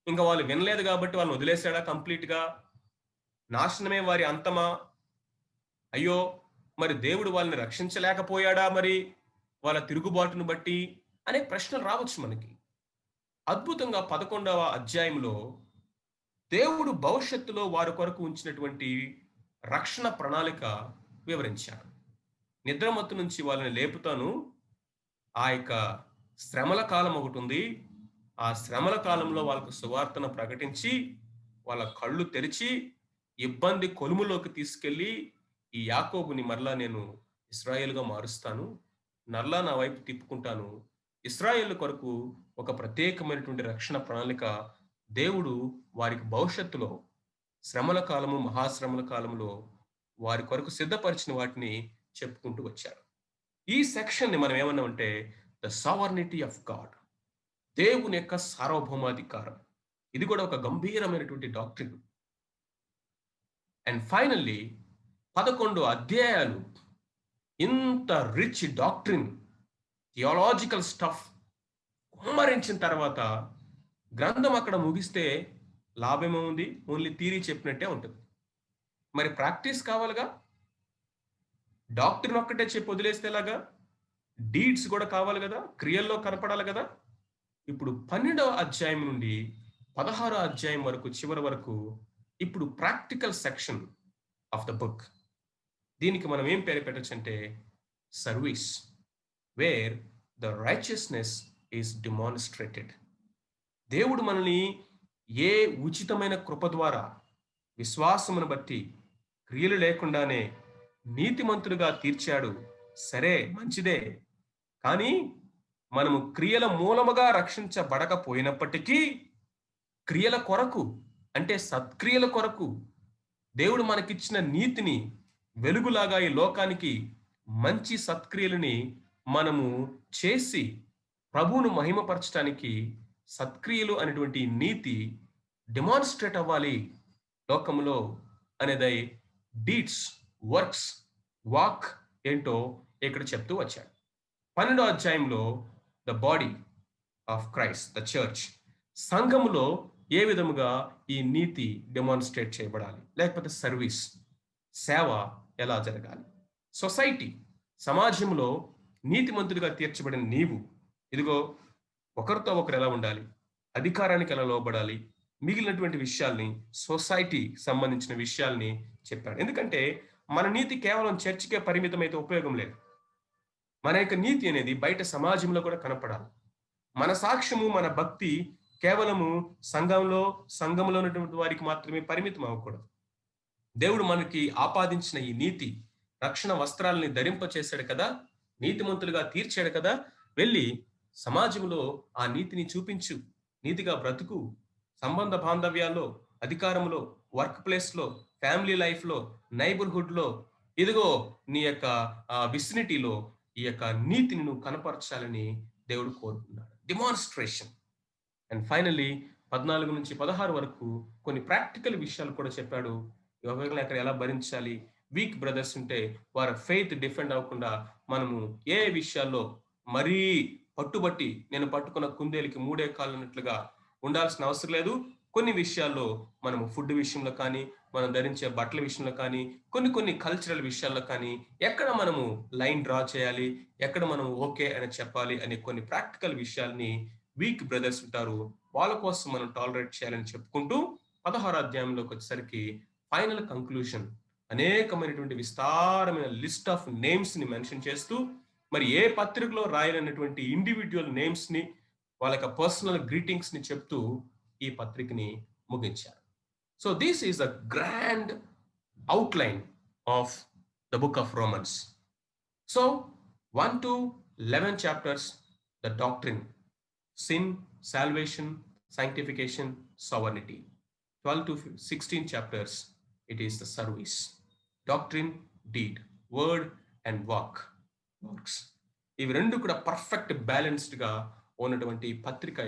[SPEAKER 1] ఇంకా వాళ్ళు వినలేదు కాబట్టి వాళ్ళని వదిలేశాడా కంప్లీట్గా? నాశనమే వారి అంతమా? అయ్యో, మరి దేవుడు వాళ్ళని రక్షించలేకపోయాడా మరి వాళ్ళ తిరుగుబాటును బట్టి అనే ప్రశ్నలు రావచ్చు మనకి. అద్భుతంగా 11వ అధ్యాయంలో దేవుడు భవిష్యత్తులో వారి కొరకు ఉంచినటువంటి రక్షణ ప్రణాళిక వివరించారు. నిద్రమత్తు నుంచి వాళ్ళని లేపుతాను, ఆ యొక్క శ్రమల కాలం ఒకటి ఉంది, ఆ శ్రమల కాలంలో వాళ్ళకు సువార్తను ప్రకటించి వాళ్ళ కళ్ళు తెరిచి ఇబ్బంది కొలుములోకి తీసుకెళ్ళి ఈ యాకోబుని మరలా నేను ఇశ్రాయేలుగా మారుస్తాను, నల్లా నా వైపు తిప్పుకుంటాను. ఇశ్రాయేల్ కొరకు ఒక ప్రత్యేకమైనటువంటి రక్షణ ప్రణాళిక దేవుడు వారికి భవిష్యత్తులో శ్రమల కాలము, మహాశ్రమల కాలంలో వారి కొరకు సిద్ధపరిచిన వాటిని చెప్పుకుంటూ వచ్చారు. ఈ సెక్షన్ని మనం ఏమన్నామంటే ద సావర్నిటీ ఆఫ్ గాడ్, దేవుని యొక్క సార్వభౌమాధికారం. ఇది కూడా ఒక గంభీరమైనటువంటి డాక్ట్రిన్. అండ్ ఫైనల్లీ 11 అధ్యాయాలు ఇంత రిచ్ డాక్ట్రిన్, థియాలజికల్ స్టఫ్ కుమ్మరించిన తర్వాత గ్రంథం అక్కడ ముగిస్తే లాభమేమో ఉంది, ఓన్లీ థియరీ చెప్పినట్టే ఉంటుంది. మరి ప్రాక్టీస్ కావాలిగా, డాక్ట్రిన్ ఒక్కటే చెప్పి వదిలేస్తే ఎలాగా? డీడ్స్ కూడా కావాలి కదా, క్రియల్లో కనపడాలి కదా. ఇప్పుడు 12వ అధ్యాయం నుండి 16వ అధ్యాయం వరకు, చివరి వరకు ఇప్పుడు practical section of the book. దీనికి మనం ఏం పేరు పెట్టచ్చు అంటే service, wear the righteousness is demonstrated. దేవుడు మనల్ని ఏ ఉచితమైన కృప ద్వారా, విశ్వాసమును బట్టి, క్రియలు లేకుండానే నీతిమంతులుగా తీర్చాడు. సరే, మంచిదే. కానీ మనము క్రియల మూలముగా రక్షించబడకపోయినప్పటికీ క్రియల కొరకు, అంటే సత్క్రియల కొరకు దేవుడు మనకిచ్చిన నీతిని, వెలుగులాగా ఈ లోకానికి మంచి సత్క్రియలని మనము చేసి ప్రభువును మహిమపరచడానికి సత్క్రియలు అనేటువంటి నీతి డెమాన్స్ట్రేట్ అవ్వాలి లోకములో అనేది డీడ్స్, వర్క్స్, వాక్ ఏంటో ఇక్కడ చెప్తూ వచ్చాడు. 12వ అధ్యాయంలో the body of Christ, the church, సంఘములో ఏ విధముగా ఈ నీతి డెమాన్‌స్ట్రేట్ చేయబడాలి? లేకపోతే సర్వీస్, సేవ ఎలా జరగాలి? సొసైటీ, సమాజంలో నీతిమంతుడిగా తీర్చబడిన నీవు, ఇదిగో ఒకరితో ఒకరు ఎలా ఉండాలి? అధికారానికి ఎలా లోబడాలి? మిగిలినటువంటి విషయాల్ని, సొసైటీకి సంబంధించిన విషయాల్ని చెప్పాడు. ఎందుకంటే మన నీతి కేవలం చర్చికే పరిమితమైతే ఉపయోగం లేదు. మన యొక్క నీతి అనేది బయట సమాజంలో కూడా కనపడాలి. మన సాక్ష్యము, మన భక్తి కేవలము సంఘంలో ఉన్నటువంటి వారికి మాత్రమే పరిమితం అవ్వకూడదు. దేవుడు మనకి ఆపాదించిన ఈ నీతి, రక్షణ వస్త్రాలని ధరింపచేశాడు కదా! నీతిమంతులుగా తీర్చాడు కదా! వెళ్లి సమాజంలో ఆ నీతిని చూపించు. నీతిగా బ్రతుకు. సంబంధ బాంధవ్యాల్లో, అధికారంలో, వర్క్ ప్లేస్‌లో, ఫ్యామిలీ లైఫ్‌లో, నైబర్‌హుడ్‌లో, ఇదిగో నీ యొక్క విసినిటీలో ఈ యొక్క నీతిని నువ్వు కనపరచాలని దేవుడు కోరుకున్నాడు. డెమాన్‌స్ట్రేషన్. అండ్ ఫైనల్లీ 14-16 వరకు కొన్ని ప్రాక్టికల్ విషయాలు కూడా చెప్పాడు. ఎవరిని అక్కడ ఎలా భరించాలి? వీక్ బ్రదర్స్ ఉంటే వారి ఫెయిత్ డిఫెండ్ అవ్వకుండా మనము ఏ విషయాల్లో మరీ పట్టుబట్టి నేను పట్టుకున్న కుందేలుకి మూడే కాళ్ళు అన్నట్లుగా ఉండాల్సిన అవసరం లేదు. కొన్ని విషయాల్లో మనము ఫుడ్ విషయంలో కానీ, మనం ధరించే బట్టల విషయంలో కానీ, కొన్ని కల్చరల్ విషయాల్లో కానీ, ఎక్కడ మనము లైన్ డ్రా చేయాలి, ఎక్కడ మనం ఓకే అని చెప్పాలి అనే కొన్ని ప్రాక్టికల్ విషయాల్ని వీక్ బ్రదర్స్ ఉంటారు. వాళ్ళ కోసం మనం టాలరేట్ చేయాలని చెప్పుకుంటూ 16 అధ్యాయంలోకి వచ్చేసరికి ఫైనల్ కంక్లూషన్ అనేకమైనటువంటి విస్తారమైన లిస్ట్ ఆఫ్ నేమ్స్ ని మెన్షన్ చేస్తూ మరి ఏ పత్రికలో రాయనటువంటి ఇండివిడ్యువల్ నేమ్స్ ని వాళ్ళ యొక్క పర్సనల్ గ్రీటింగ్స్ ని చెప్తూ ఈ పత్రికని ముగించారు. So this is a grand outline of the book of Romans. So 1 to 11 chapters, the doctrine, sin, salvation, sanctification, sovereignty. 12 to 16 chapters, it is the service, doctrine, deed, word and works. ఇవి రెండు కూడా perfect balanced గా ఉన్నటువంటి పత్రిక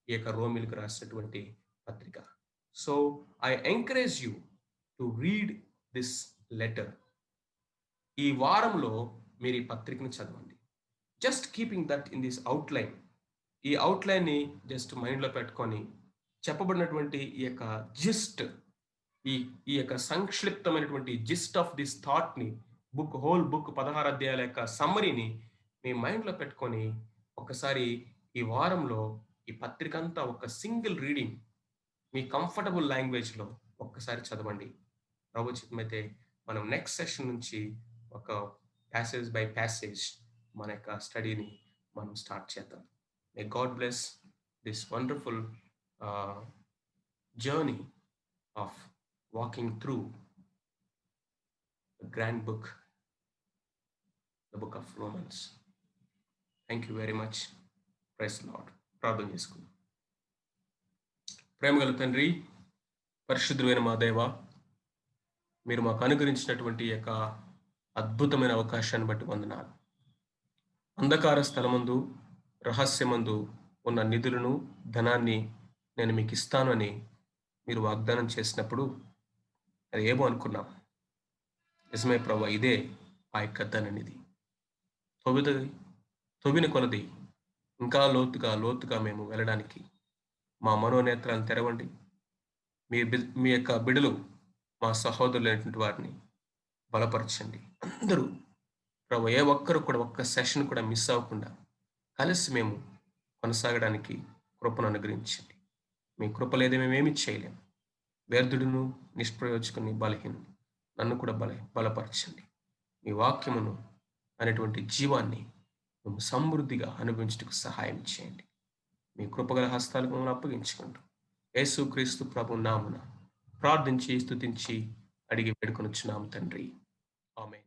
[SPEAKER 1] ఈ యొక్క రోమిలకు రాసినటువంటి పత్రిక. So I encourage you to read this letter. ఈ వారంలో మీరు ఈ పత్రికను చదవండి. Just keeping that in this outline. ఈ అవుట్లైన్ని జస్ట్ మైండ్లో పెట్టుకొని చెప్పబడినటువంటి ఈ యొక్క జిస్ట్, ఈ ఈ యొక్క సంక్షిప్తమైనటువంటి జిస్ట్ ఆఫ్ దిస్ థాట్ని, హోల్ బుక్ 16 అధ్యాయాల యొక్క సమ్మరీని మీ మైండ్లో పెట్టుకొని ఒకసారి ఈ వారంలో ఈ పత్రిక అంతా ఒక సింగిల్ రీడింగ్ మీ కంఫర్టబుల్ లాంగ్వేజ్లో ఒక్కసారి చదవండి. ప్రభు చిత్తమైతే మనం నెక్స్ట్ సెషన్ నుంచి ఒక ప్యాసేజ్ బై ప్యాసేజ్ మన యొక్క స్టడీని మనం స్టార్ట్ చేద్దాం. May God bless this wonderful journey of walking through the grand book, the book of Romans. Thank you very much. Praise Lord. ప్రార్థన చేసుకుందాం. ప్రేమగల తండ్రి, పరిశుద్ధుడైన మా దేవ, మీరు మాకు అనుగ్రహించినటువంటి యొక్క అద్భుతమైన అవకాశాన్ని బట్టి వందనాలు. అంధకార స్థలమందు, రహస్యమందు ఉన్న నిధులను, ధనాన్ని నేను మీకు ఇస్తాను అని మీరు వాగ్దానం చేసినప్పుడు అది ఏమో అనుకున్నాం. నిజమే ప్రభా, ఇదే ఆ యొక్క ధననిధి. తొవిన కొలది ఇంకా లోతుగా మేము వెళ్ళడానికి మా మనోనేత్రాలను తెరవండి. మీ యొక్క బిడలు, మా సహోదరులైనటువంటి వారిని బలపరచండి. అందరూ ప్రభు, ఏ ఒక్కరు కూడా ఒక్క సెషన్ కూడా మిస్ అవ్వకుండా కలిసి మేము కొనసాగడానికి కృపను అనుగ్రహించండి. మీ కృప లేదే మేమేమి చేయలేము. వ్యర్థుడును, నిష్ప్రయోజకుని, బలహీను నన్ను కూడా బలపరచండి. మీ వాక్యమును అనేటువంటి జీవాన్ని మేము సమృద్ధిగా అనుభవించడానికి సహాయం చేయండి. మీ కృపగల హస్తాలకు మమ్మల్ని అప్పగించుకుంటూ యేసుక్రీస్తు ప్రభు నామమున ప్రార్థించి స్తుతించి అడిగి వేడుకొనుచున్నాము తండ్రి. ఆమేన్.